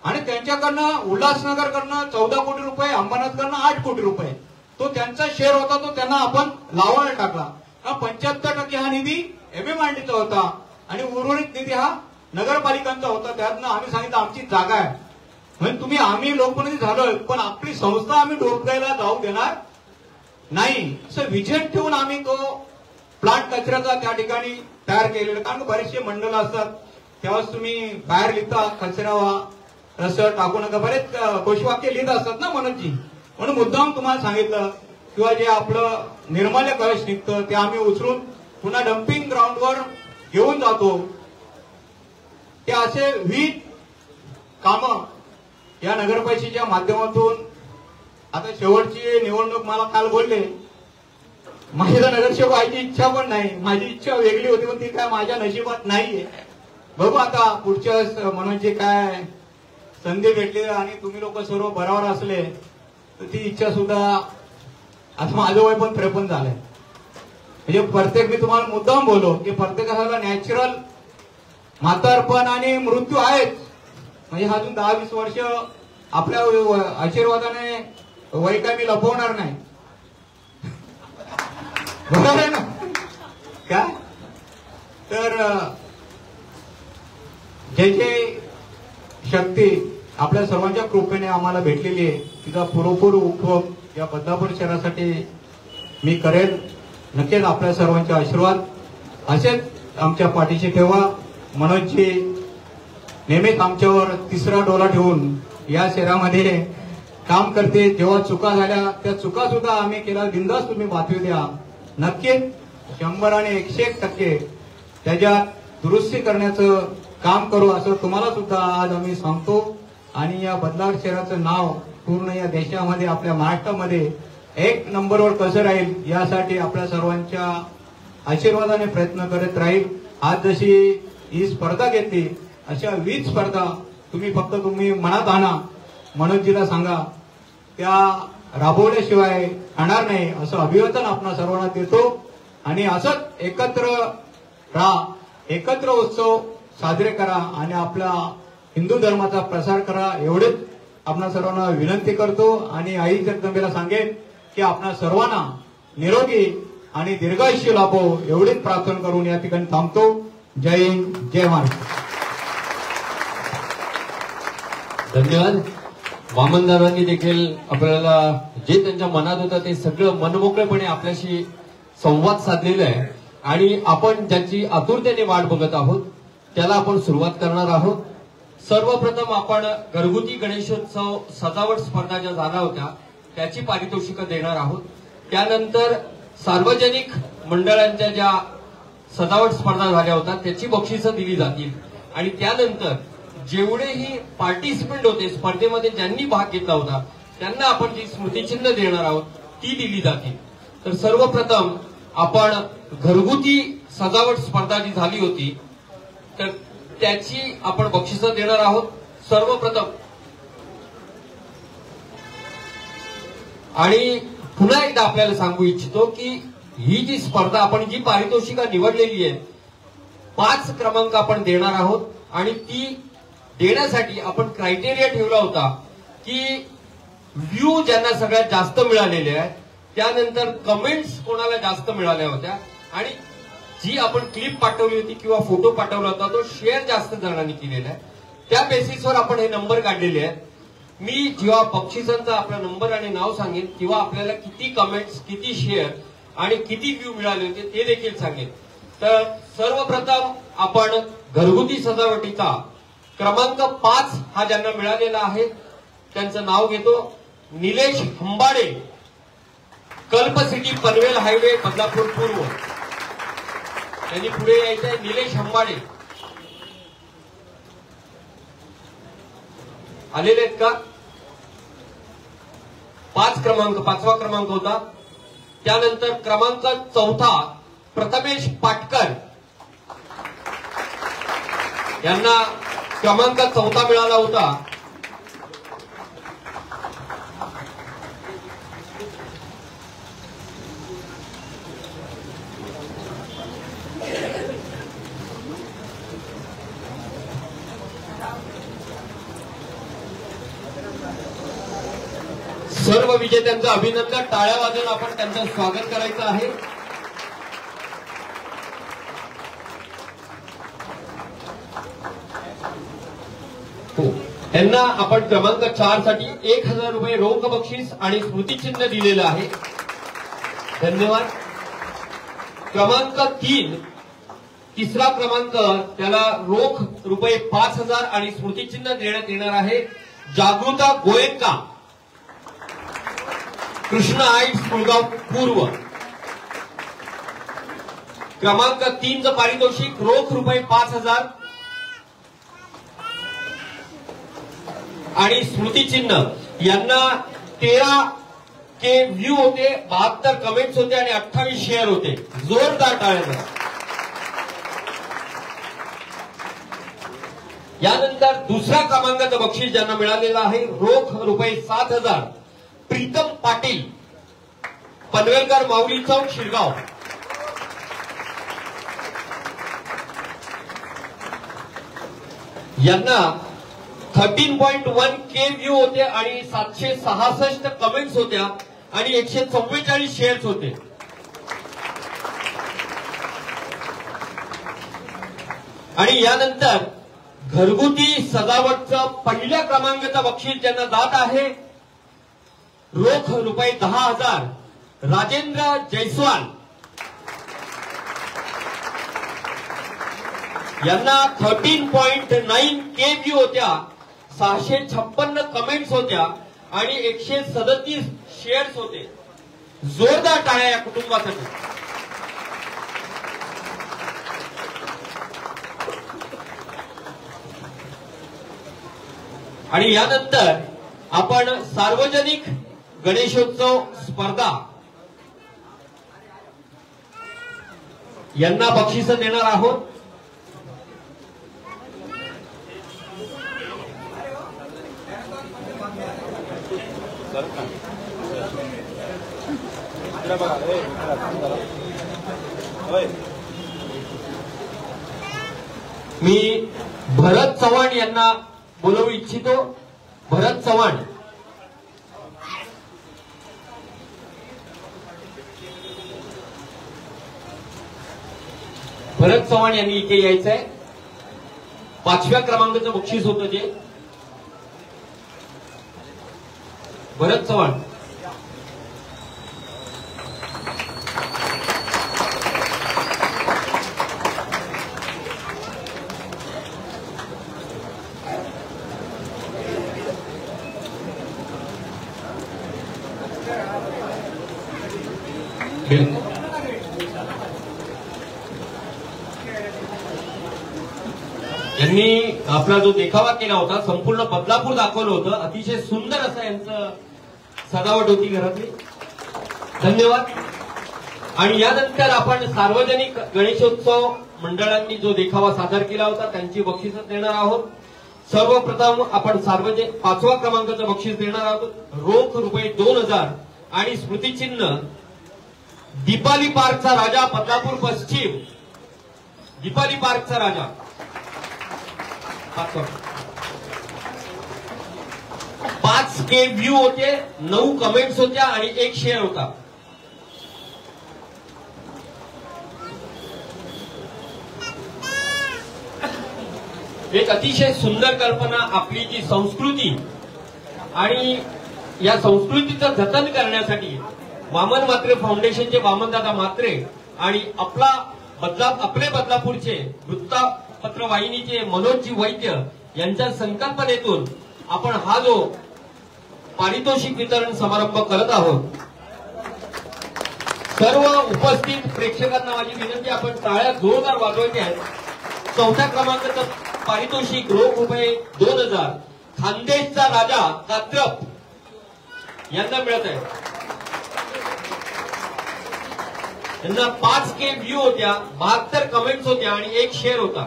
आणि त्यांच्याकडनं उल्हासनगरकडनं 14 कोटी रुपये, अंबरनाथकडनं 8 कोटी रुपये तो त्यांचा शेअर होता, तो त्यांना आपण लावायला टाकला. 75% हा निधी एमएमआरडीचा होता आणि उर्वरित निधी हा नगरपालिकांचा होता. त्यातनं आम्ही सांगितलं आमची जागा आहे म्हणजे तुम्ही, आम्ही लोकप्रतिनिधी झालोय पण आपली संस्था आम्ही डोबवायला जाऊ देणार नाही असं विजन ठेवून आम्ही तो प्लांट कचऱ्याचा त्या ठिकाणी तयार केलेला. कारण बरेचसे मंडळ असतात तेव्हाच तुम्ही बाहेर लिहिता कचरा रस्त्यावर टाकू नका, बरेच घोषवाक्य लिहित असतात ना मनोजजी. म्हणून मुद्दाम तुम्हाला सांगितलं किंवा जे आपलं निर्माल्य कलश निघतं ते आम्ही उचलून पुन्हा डम्पिंग ग्राउंडवर घेऊन जातो. ते असे विविध कामं या नगरपालिकेच्या माध्यमातून. आता शेवटची निवडणूक मला काल बोलले, माझ्या नगरसेवक व्हायची इच्छा पण नाही, माझी इच्छा वेगळी होती पण ती काय माझ्या नशिबात नाहीये. बघू आता पुढच्या म्हणजे काय संधी भेटली आणि तुम्ही लोक सर्व बरोबर असले तर ती इच्छा सुद्धा. आता माझं वय पण 53 झालंय म्हणजे प्रत्येक, मी तुम्हाला मुद्दाम बोललो की प्रत्येकाला नॅचरल म्हातारपण आणि मृत्यू आहेच. म्हणजे अजून 10-20 वर्ष आपल्या आशीर्वादाने वय काय मी लपवणार नाही, बरोबर आहे ना काय. तर जे शक्ती आपल्या सर्वांच्या कृपेने आम्हाला भेटलेली आहे तिचा पुरेपूर उपयोग या बदलापूर शहरासाठी मी करेल. नक्कीच आपल्या सर्वांचे आशीर्वाद असेच आमच्या पाठीशी ठेवा. मनोजजी नेहमीच आमच्यावर 3रा डोला ठेवून या शहरामध्ये काम करते. जेव्हा चुका झाल्या त्या चुका सुद्धा आम्ही केल्या, बिनधास्त तुम्ही बातमी द्या. नक्कीच 100 आणि 101% त्याच्यात दुरुस्ती करण्याचं काम करू असं तुम्हाला सुद्धा आज आम्ही सांगतो. आणि या बदलापूर शहराचं नाव पूर्ण या देशामध्ये आपल्या महाराष्ट्रामध्ये 1 नंबरवर कसं राहील यासाठी आपल्या सर्वांच्या आशीर्वादाने प्रयत्न करत राहील. आज जशी ही स्पर्धा घेतली अशा 20 स्पर्धा तुम्ही मनात आणा, मनोजजीला सांगा, त्या राबवल्याशिवाय राहणार नाही असं अभिवादन आपण सर्वांना देतो. आणि असंच एकत्र राहा, एकत्र उत्सव साजरे करा आणि आपला हिंदू धर्माचा प्रसार करा एवढेच आपणा सर्वांना विनंती करतो. आणि आई जगदंबेला सांगेन की आपणा सर्वांना निरोगी आणि दीर्घायुष्य लाभो एवढीच प्रार्थना करून या ठिकाणी थांबतो. जय हिंद, जय महाराष्ट्र. धन्यवाद. वामनदारांनी देखील आपल्याला जे त्यांच्या मनात होतं ते सगळं मनमोकळेपणे आपल्याशी संवाद साधलेला आहे आणि आपण ज्याची आतुरतेने वाट बघत आहोत त्याला आपण सुरुवात करणार आहोत. सर्वप्रथम आपण घरगुती गणेशोत्सव सजावट स्पर्धा ज्या झाल्या होत्या त्याची पारितोषिकं देणार आहोत. त्यानंतर सार्वजनिक मंडळांच्या ज्या सजावट स्पर्धा झाल्या होत्या त्याची बक्षिसं दिली जातील आणि त्यानंतर जेवढेही पार्टिसिपंट होते स्पर्धेमध्ये ज्यांनी भाग घेतला होता त्यांना आपण जी स्मृतिचिन्ह देणार आहोत ती दिली जातील. तर सर्वप्रथम आपण घरगुती सजावट स्पर्धा जी झाली होती तर त्याची आपण बक्षिसं देणार आहोत सर्वप्रथम. आणि पुन्हा एकदा आपल्याला सांगू इच्छितो की ही जी स्पर्धा आपण जी पारितोषिका निवडलेली आहे 5 क्रमांक आपण देणार आहोत आणि ती देण्यासाठी आपण क्रायटेरिया ठेवला होता की व्ह्यू ज्यांना सगळ्यात जास्त मिळालेले आहेत त्यानंतर कमेंट्स कोणाला जास्त मिळाल्या होत्या आणि जी आपण क्लिप पाठवली होती किंवा फोटो पाठवला होता तो शेअर जास्त जणांनी केलेला आहे त्या बेसिसवर आपण हे नंबर काढलेले आहेत. मी जेव्हा बक्षिसांचा आपला नंबर आणि नाव सांगेन तेव्हा आपल्याला किती कमेंट्स किती शेअर आणि किती व्ह्यू मिळाले होते ते देखील सांगेन. तर सर्वप्रथम आपण घरगुती सजावटीचा क्रमांक 5 हा ज्यांना मिळालेला आहे त्यांचं नाव घेतो. निलेश हंबाडे, कल्प सिटी पनवेल हायवे बदलापूर पूर्व. त्यांनी पुढे यायचं आहे. निलेश हंबाडे आलेले आहेत का? 5वा क्रमांक होता. त्यानंतर क्रमांक 4 प्रथमेश पाटकर यांना क्रमांक 4 मिळाला होता. सर्व विजेत्यांचं अभिनंदन. टाळ्या वाजवून आपण त्यांचं स्वागत करायचं आहे. हो, त्यांना आपण क्रमांक 4 साठी 1000 रुपये रोख बक्षीस आणि स्मृतिचिन्ह दिलेलं आहे. धन्यवाद. क्रमांक 3 तिसरा क्रमांक त्याला रोख रुपये 5000 आणि स्मृतिचिन्ह देण्यात येणार आहे. जागृता गोयंका, कृष्णा हाईट्स मुळगाव पूर्व. क्रमांक 3चं पारितोषिक रोख रुपये 5000 आणि स्मृतिचिन्ह. यांना 13K व्ह्यू होते, 72 कमेंट्स होते आणि 28 शेअर होते. जोरदार टाळ्या. यानंतर दुसऱ्या क्रमांकाचं बक्षीस ज्यांना मिळालेलं आहे रोख रुपये 7000 प्रीतम पाटील, पनवेलकर माऊली चौक शिरगाव. यांना 13.1K व्ह्यू होते आणि 766 कमेंट्स होत्या आणि 144 शेअर्स होते. आणि यानंतर घरगुती सजावटचं पहिल्या क्रमांकाचं बक्षीस ज्यांना जात आहे रोख रुपये 10,000 राजेंद्र जयस्वाल. यांना 13.9K व्ह्यू होत्या, 656 कमेंट्स होत्या आणि 137 शेअर्स होते. जोरदार टाळ्या या कुटुंबासाठी. आणि यानंतर आपण सार्वजनिक गणेशोत्सव स्पर्धा यांना बक्षिसं देणार आहोत. मी भरत चव्हाण यांना बोलवू इच्छितो. भरत चव्हाण. भरत चव्हाण यांनी इथे यायचं आहे. 5व्या क्रमांकाचं बक्षीस होतं जे. भरत चव्हाण. यांनी आपला जो देखावा केला होता, संपूर्ण बदलापूर दाखवलं होतं. अतिशय सुंदर असं यांचं सजावट होती घरातली. धन्यवाद. आणि यानंतर आपण सार्वजनिक गणेशोत्सव मंडळांनी जो देखावा सादर केला होता त्यांची बक्षिसं देणार आहोत. सर्वप्रथम आपण सार्वजनिक 5व्या क्रमांकाचं बक्षीस देणार आहोत. रोख रुपये 2000 आणि स्मृतिचिन्ह दीपाली पार्कचा राजा, बदलापूर पश्चिम. दीपाली पार्कचा राजा. 5K व्ह्यू होते, 9 कमेंट्स होत्या आणि 1 शेअर होता. एक अतिशय सुंदर कल्पना. आपली जी संस्कृती आणि या संस्कृतीचं जतन करण्यासाठी वामन म्हात्रे फाउंडेशनचे वामनदादा म्हात्रे आणि आपले बदलापूरचे वृत्तपत्र वाहिनीचे मनोजजी वैद्य यांच्या संकल्पनेतून आपण हा जो पारितोषिक वितरण समारंभ करत आहोत. सर्व उपस्थित प्रेक्षकांना माझी विनंती, आपण टाळ्या जोरदार वाजवायच्या आहेत. 4थ्या क्रमांकाचं पारितोषिक रोख रुपये 2000 खानदेशचा राजा कात्रप यांना मिळत आहे. त्यांना 5K व्ह्यू होत्या, 72 कमेंट्स होत्या आणि 1 शेअर होता.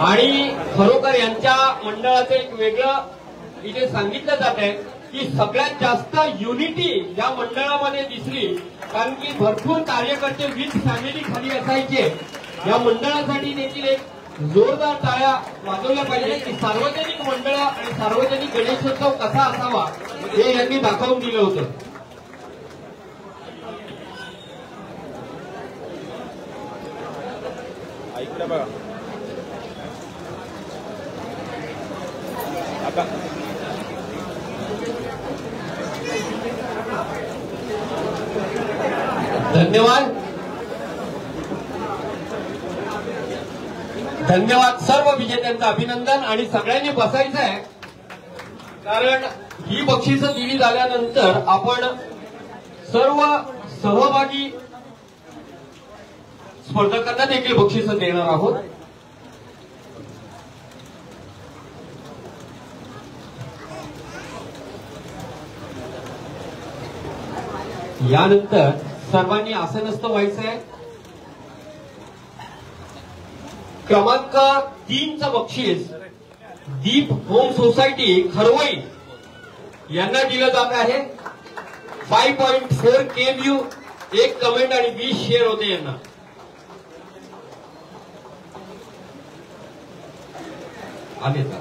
आणि खरोखर यांच्या मंडळाचं एक वेगळं इथे सांगितलं जात आहे की सगळ्यात जास्त युनिटी या मंडळामध्ये दिसली, कारण की भरपूर कार्यकर्ते विथ फॅमिली खाली असायचे. या मंडळासाठी देखील एक जोरदार टाळ्या वाजवल्या पाहिजे की सार्वजनिक मंडळ आणि सार्वजनिक गणेशोत्सव कसा असावा हे यांनी दाखवून दिलं होतं. ऐकलं बघा आता. धन्यवाद. धन्यवाद. सर्व विजेत्यांचं अभिनंदन. आणि सगळ्यांनी बसायचं आहे, कारण ही बक्षिसं दिली झाल्यानंतर आपण सर्व सहभागी स्पर्धकांना देखील बक्षिसं देणार आहोत. यानंतर सर्वांनी आसनस्थ व्हायचं आहे. क्रमांक 3चं बक्षीस दीप होम सोसायटी खरवई यांना दिलं जात आहे. 5.4K व्ह्यू, 1 कमेंट आणि 20 शेअर होते यांना. आले का?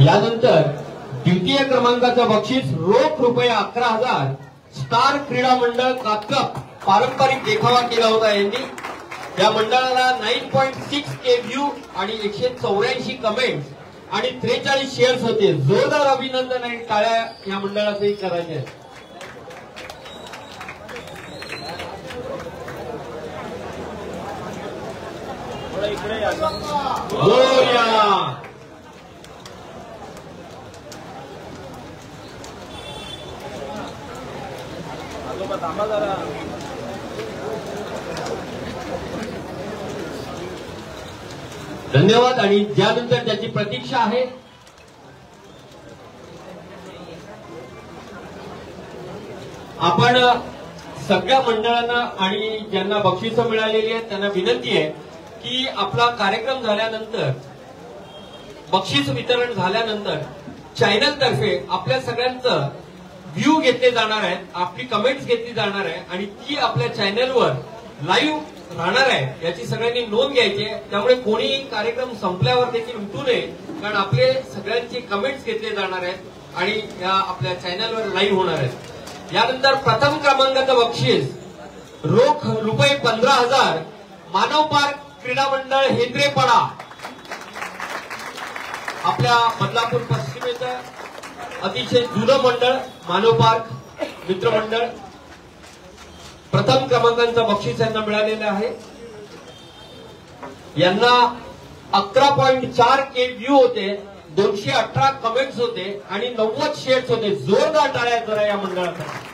यानंतर द्वितीय क्रमांकाचं बक्षीस रोख रुपये 11,000 स्टार क्रीडा मंडळ कात्रप पारंपरिक देखावा केला होता यांनी. या मंडळाला 9.6K व्ह्यू आणि 184 कमेंट्स आणि 43 शेअर्स होते. जोरदार अभिनंदन आणि टाळ्या या मंडळाचंही करायचे आहेत. धन्यवाद. आणि ज्यानंतर त्याची प्रतीक्षा आहे आपण सगळ्या मंडळांना आणि ज्यांना बक्षिसं मिळालेली आहेत त्यांना विनंती आहे की आपला कार्यक्रम झाल्यानंतर, बक्षीस वितरण झाल्यानंतर चॅनलतर्फे आपल्या सगळ्यांचं व्ह्यू घेतले जाणार आहेत, आपली कमेंट्स घेतली जाणार आहे आणि ती आपल्या चॅनलवर लाईव्ह राहणार आहे याची सगळ्यांनी नोंद घ्यायची आहे. त्यामुळे कोणी कार्यक्रम संपल्यावर देखील उठू नये, कारण आपले सगळ्यांचे कमेंट्स घेतले जाणार आहेत आणि या आपल्या चॅनलवर लाईव्ह होणार आहेत. यानंतर प्रथम क्रमांकाचं बक्षीस रोख रुपये 15,000 मानव पार्क क्रीडा मंडळ हेद्रेपाडा, आपल्या बदलापूर पश्चिमेचं अतिशय जुनं मंडळ मानव पार्क मित्रमंडळ. प्रथम क्रमांकाचं बक्षीस यांना मिळालेलं आहे. यांना 11.4K व्ह्यू होते, 218 कमेंट्स होते आणि 90 शेअर्स होते. जोरदार टाळ्या करा या मंडळासाठी.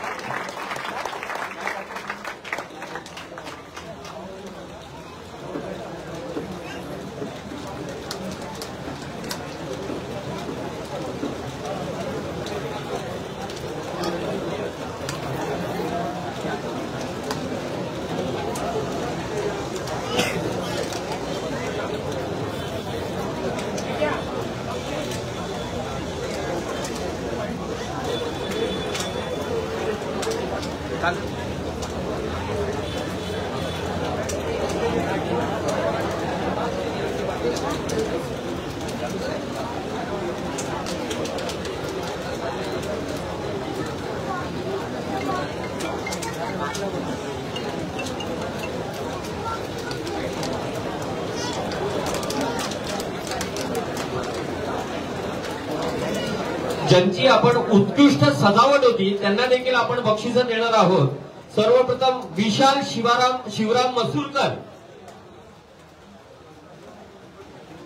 ज्यांची आपण उत्कृष्ट सजावट होती त्यांना देखील आपण बक्षिसं देणार आहोत. सर्वप्रथम विशाल शिवराम मसूरकर,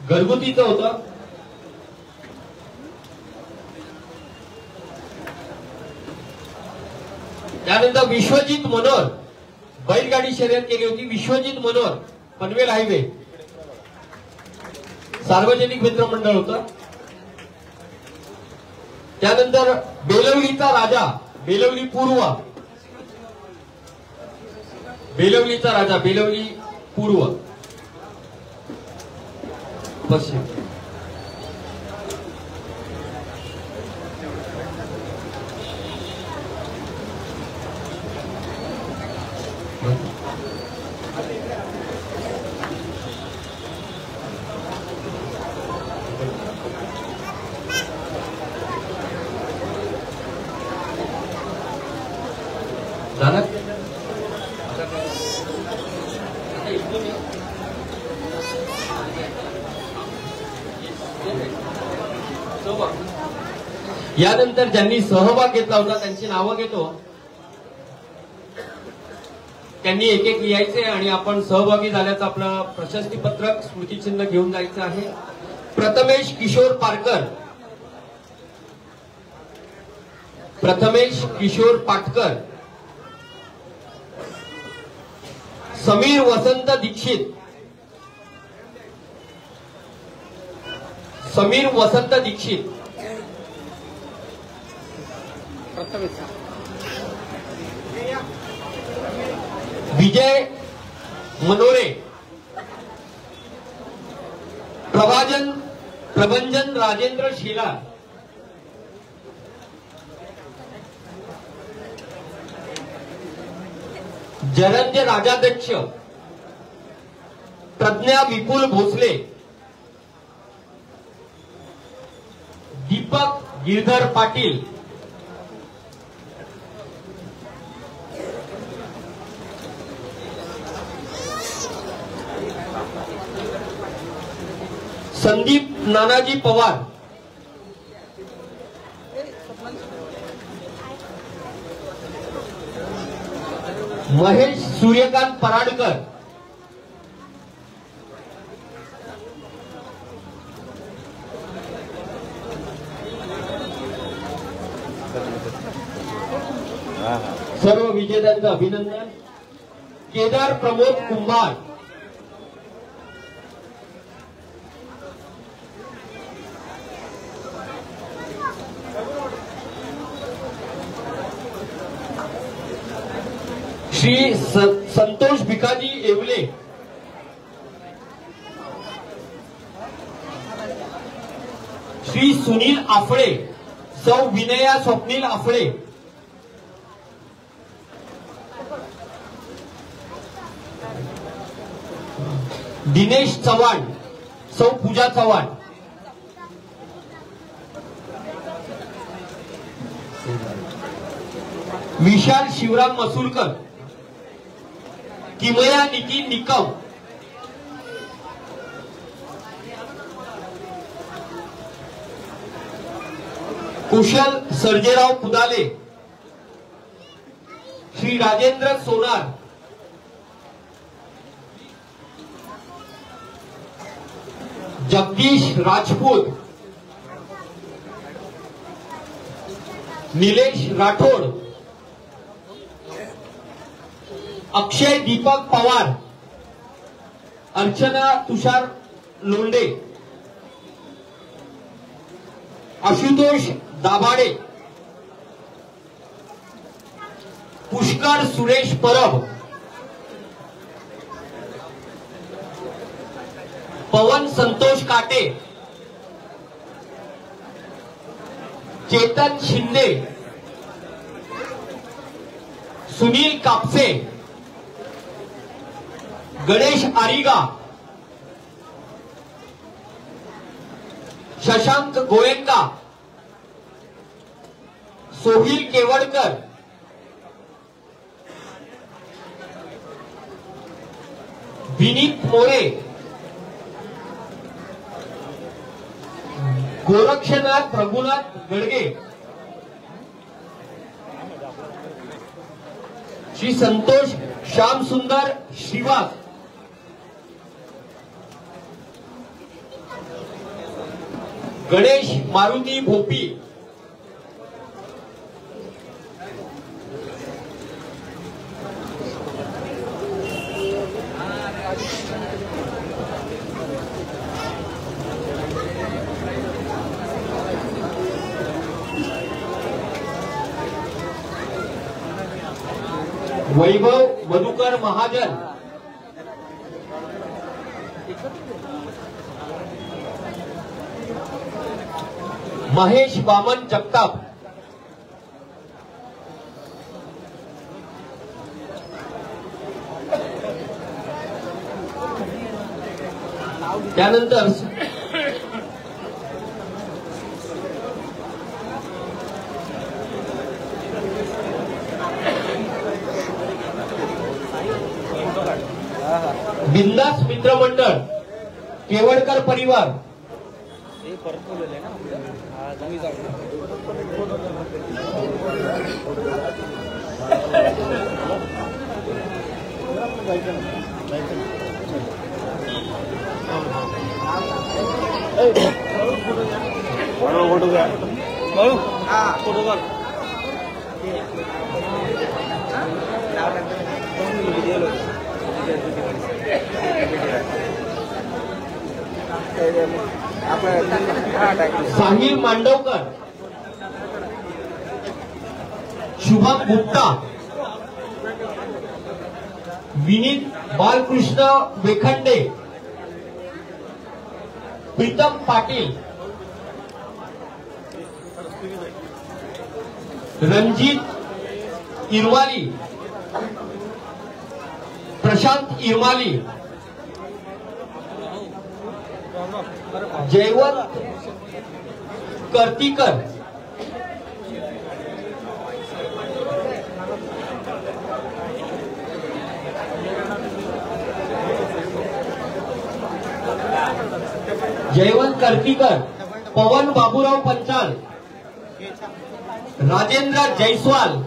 घरगुतीचं होतं. त्यानंतर विश्वजित मनोर, बैलगाडी शर्यत केली होती. विश्वजित मनोर, पनवेल हायवे, सार्वजनिक मित्रमंडळ होतं. त्यानंतर बेलवलीचा राजा, बेलवली पूर्व, बेलवलीचा राजा, बेलवली पूर्व पश्चिम. झालं. यानंतर ज्यांनी सहभाग घेतला होता त्यांची नावं घेतो. त्यांनी एक एक लिहायचे आणि आपण सहभागी झाल्याचं आपलं प्रशस्तीपत्रक स्मृतिचिन्ह घेऊन जायचं आहे. प्रथमेश किशोर पाटकर, प्रथमेश किशोर पाटकर. समीर वसंत दीक्षित, समीर वसंत दीक्षित. विजय मनोरे, प्रभंजन राजेंद्र शेलार, जरंज राजाध्यक्ष, प्रज्ञा विपुल भोसले, दीपक गिरधर पाटील, संदीप नानाजी पवार, महेश सूर्यकांत पराडकर, सर्व विजेत्यांचं अभिनंदन. केदार प्रमोद कुंभार, श्री संतोष भिकाजी येवले, श्री सुनील आफळे, सौ विनया स्वप्नील आफळे, दिनेश चव्हाण, सौ पूजा चव्हाण, विशाल शिवराम मसूरकर, किमया नितीन निकम, कुशल सर्जेराव पुदाले, श्री राजेंद्र सोनार, जगदीश राजपूत, निलेश राठोड, अक्षय दीपक पवार, अर्चना तुषार लोंढे, आशुतोष दाभाडे, पुष्कर सुरेश परब, पवन संतोष काटे, चेतन शिंदे, सुनील कापसे, गणेश आरिगा, शशांक गोयंका, सोहिल केवडकर, विनीत मोरे, गोरक्षनाथ रघुनाथ गडगे, श्री संतोष श्याम सुंदर श्रीवास, गणेश मारुती भोपी, वैभव मधुकर महाजन, महेश वामन जगताप, त्यानंतर बिंदास मित्रमंडळ, केवडकर परिवार, साहिल मांडवकर, शुभम गुप्ता, विनीत बालकृष्ण वेखंडे, प्रीतम पाटील, रणजित इरवाली, प्रशांत इरमाली, जयवंत कर्तीकर, पवन बाबूराव पंचाल, राजेंद्र जयस्वाल,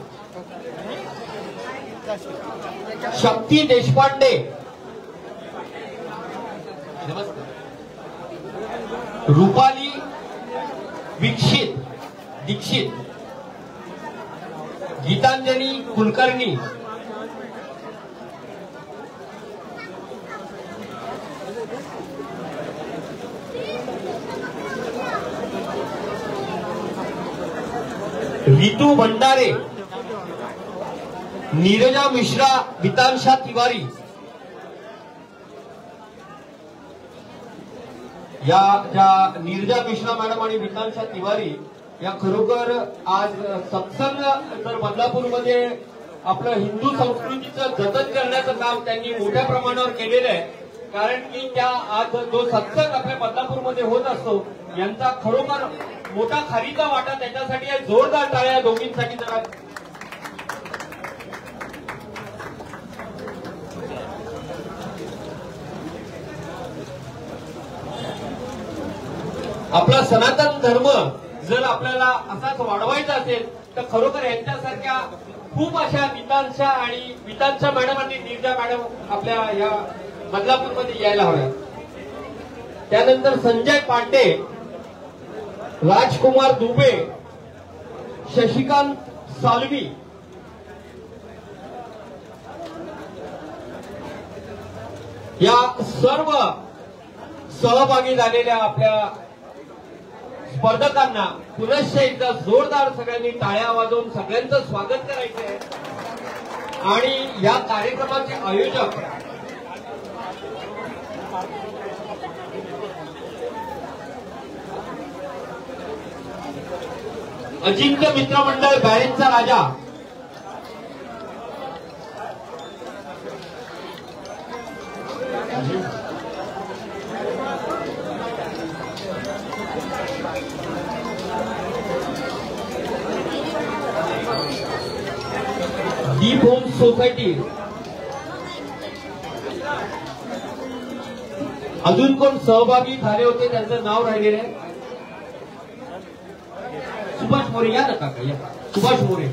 शक्ती देशपांडे, रूपाली दीक्षित, गीतांजली कुलकर्णी, रितू भंडारे, नीरजा मिश्रा, वितांशा तिवारी, या ज्या नीरजा मिश्रा मॅडम आणि वितांशा तिवारी या खरोखर आज सत्संग तर बदलापूरमध्ये आपलं हिंदू संस्कृतीचं जतन करण्याचं काम त्यांनी मोठ्या प्रमाणावर केलेलं आहे कारण की त्या आज जो सत्संग आपल्या बदलापूरमध्ये होत असतो यांचा खरोखर मोठा खारीचा वाटा त्याच्यासाठी आहे. जोरदार टाळ्या दोघींसाठी जरा. आपला सनातन धर्म जर आपल्याला असाच वाढवायचा असेल तर खरोखर यांच्यासारख्या खूप अशा वितांशा मॅडमांनी नीरजा मॅडम आपल्या या बदलापूरमध्ये यायला हव्या. त्यानंतर संजय पांडे, राजकुमार दुबे, शशिकांत सालवी, या सर्व सहभागी झालेल्या आपल्या स्पर्धकांना पुनश्च एकदा जोरदार सगळ्यांनी टाळ्या वाजवून सगळ्यांचं स्वागत करायचं आहे. आणि या कार्यक्रमाचे आयोजक अजिंक्य मित्रमंडळ बॅरेजचा राजा डीप होम सोसायटी. अजून कोण सहभागी झाले होते त्यांचं नाव राहिलेलं आहे? सुभाष मोरे या ना काका, या सुभाष मोरे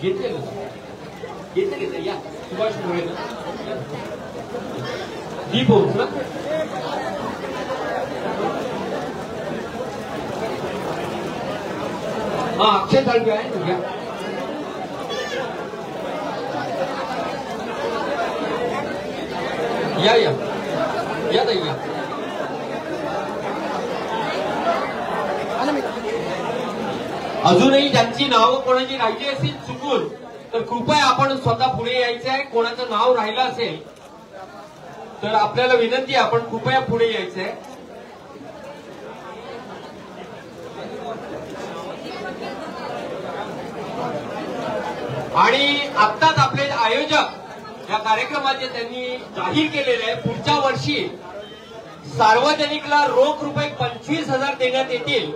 घेतले या सुभाष मोरे दीप होम्स ना. हा अक्षय साळवी आहे ना, या ताई या. अजूनही ज्यांची नावं कोणाची राहिली असतील चुकून तर कृपया आपण स्वतः पुढे यायचं आहे. कोणाचं नाव राहिलं असेल तर आपल्याला विनंती आहे आपण कृपया पुढे यायचं आहे. आणि आत्ताच आपले आयोजक या कार्यक्रमाचे त्यांनी जाहीर केलेले आहे पुढच्या वर्षी सार्वजनिकला रोख रुपये 25,000 देण्यात येतील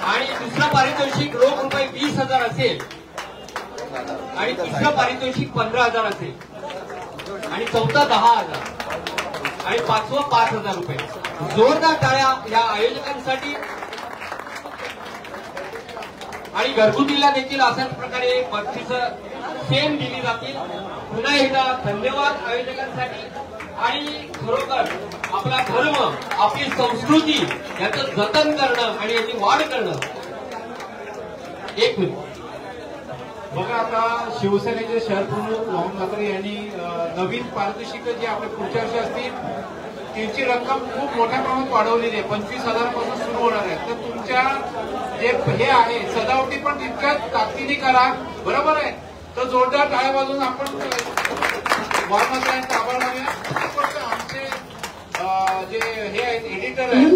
आणि दुसरं पारितोषिक रोख रुपये 20,000 असेल आणि तिसरं पारितोषिक 15,000 असेल आणि चौथा 10,000 आणि पाचवं 5,000 रुपये. जोरदार टाळ्या या आयोजकांसाठी. आणि घरगुतीला देखील अशाच प्रकारे बक्षिसं सेम दिली जातील. पुन्हा एकदा धन्यवाद आयोजकांसाठी. आणि खरोखर आपला धर्म, आपली संस्कृती याचं जतन करणं आणि याची वाढ करणं. एक मिनिट बघा, आता शिवसेनेचे शहर प्रमुख वामन म्हात्रे यांनी नवीन पारितोषिक जे आपले पुढच्या वर्षी असतील त्यांची रक्कम खूप मोठ्या प्रमाणात वाढवलेली आहे. 25,000 पासून सुरू होणार आहे. तर तुमच्या जे हे आहे सजावटी पण तितक्याच ताकदीने करा, बरोबर आहे. तर जोरदार टाळ्या वाजवून आपण वामन म्हात्रेंचा आभार मानूया. आमचे जे हे आहेत एडिटर आहेत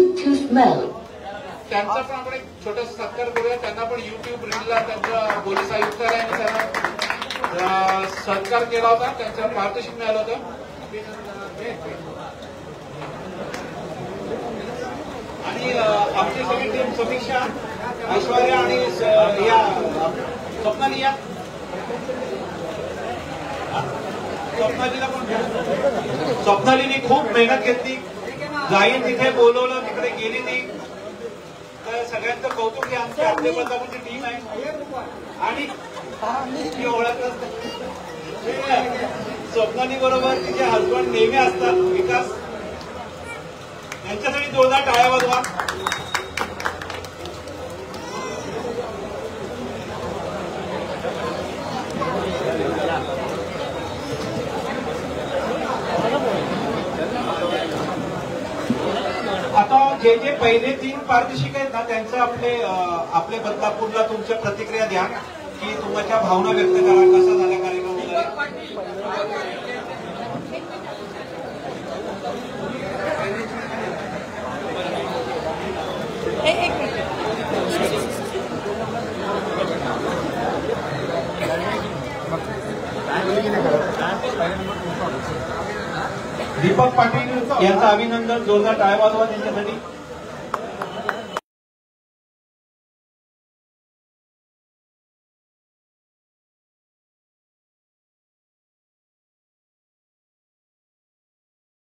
त्यांचा पण आपण एक छोटासा सत्कार करूया. त्यांना पण युट्यूब रीलला त्यांच्या पोलीस आयुक्तालयाने त्यांना सत्कार केला होता, त्यांचं पारितोषिक मिळालं होतं. आणि आमची सगळी टीम समीक्षा, ऐश्वर्या आणि या स्वप्नाली या स्वप्नालीला पण स्वप्नालीने खूप मेहनत घेतली. जाईन तिथे बोलवलं, तिकडे गेली ती. तर सगळ्यांचं कौतुक आहे. आमची आपल्या बदलापूरची टीम आहे आणि ती ओळखच स्वप्नाली बरोबर तिचे हसबंड नेहमी असतात विकास. यांच्यासाठी जोरदार टाळ्या वाजवा. आता जे जे पहिले 3 पारितोषिक आहेत ना त्यांचं आपले बदलापूरला तुमच्या प्रतिक्रिया द्या की तुमच्या भावना व्यक्त करा. कसा झाला कार्यक्रम वगैरे. दीपक पाटील यांचं अभिनंदन, जोरदार टाळ्या वाजवा त्यांच्यासाठी.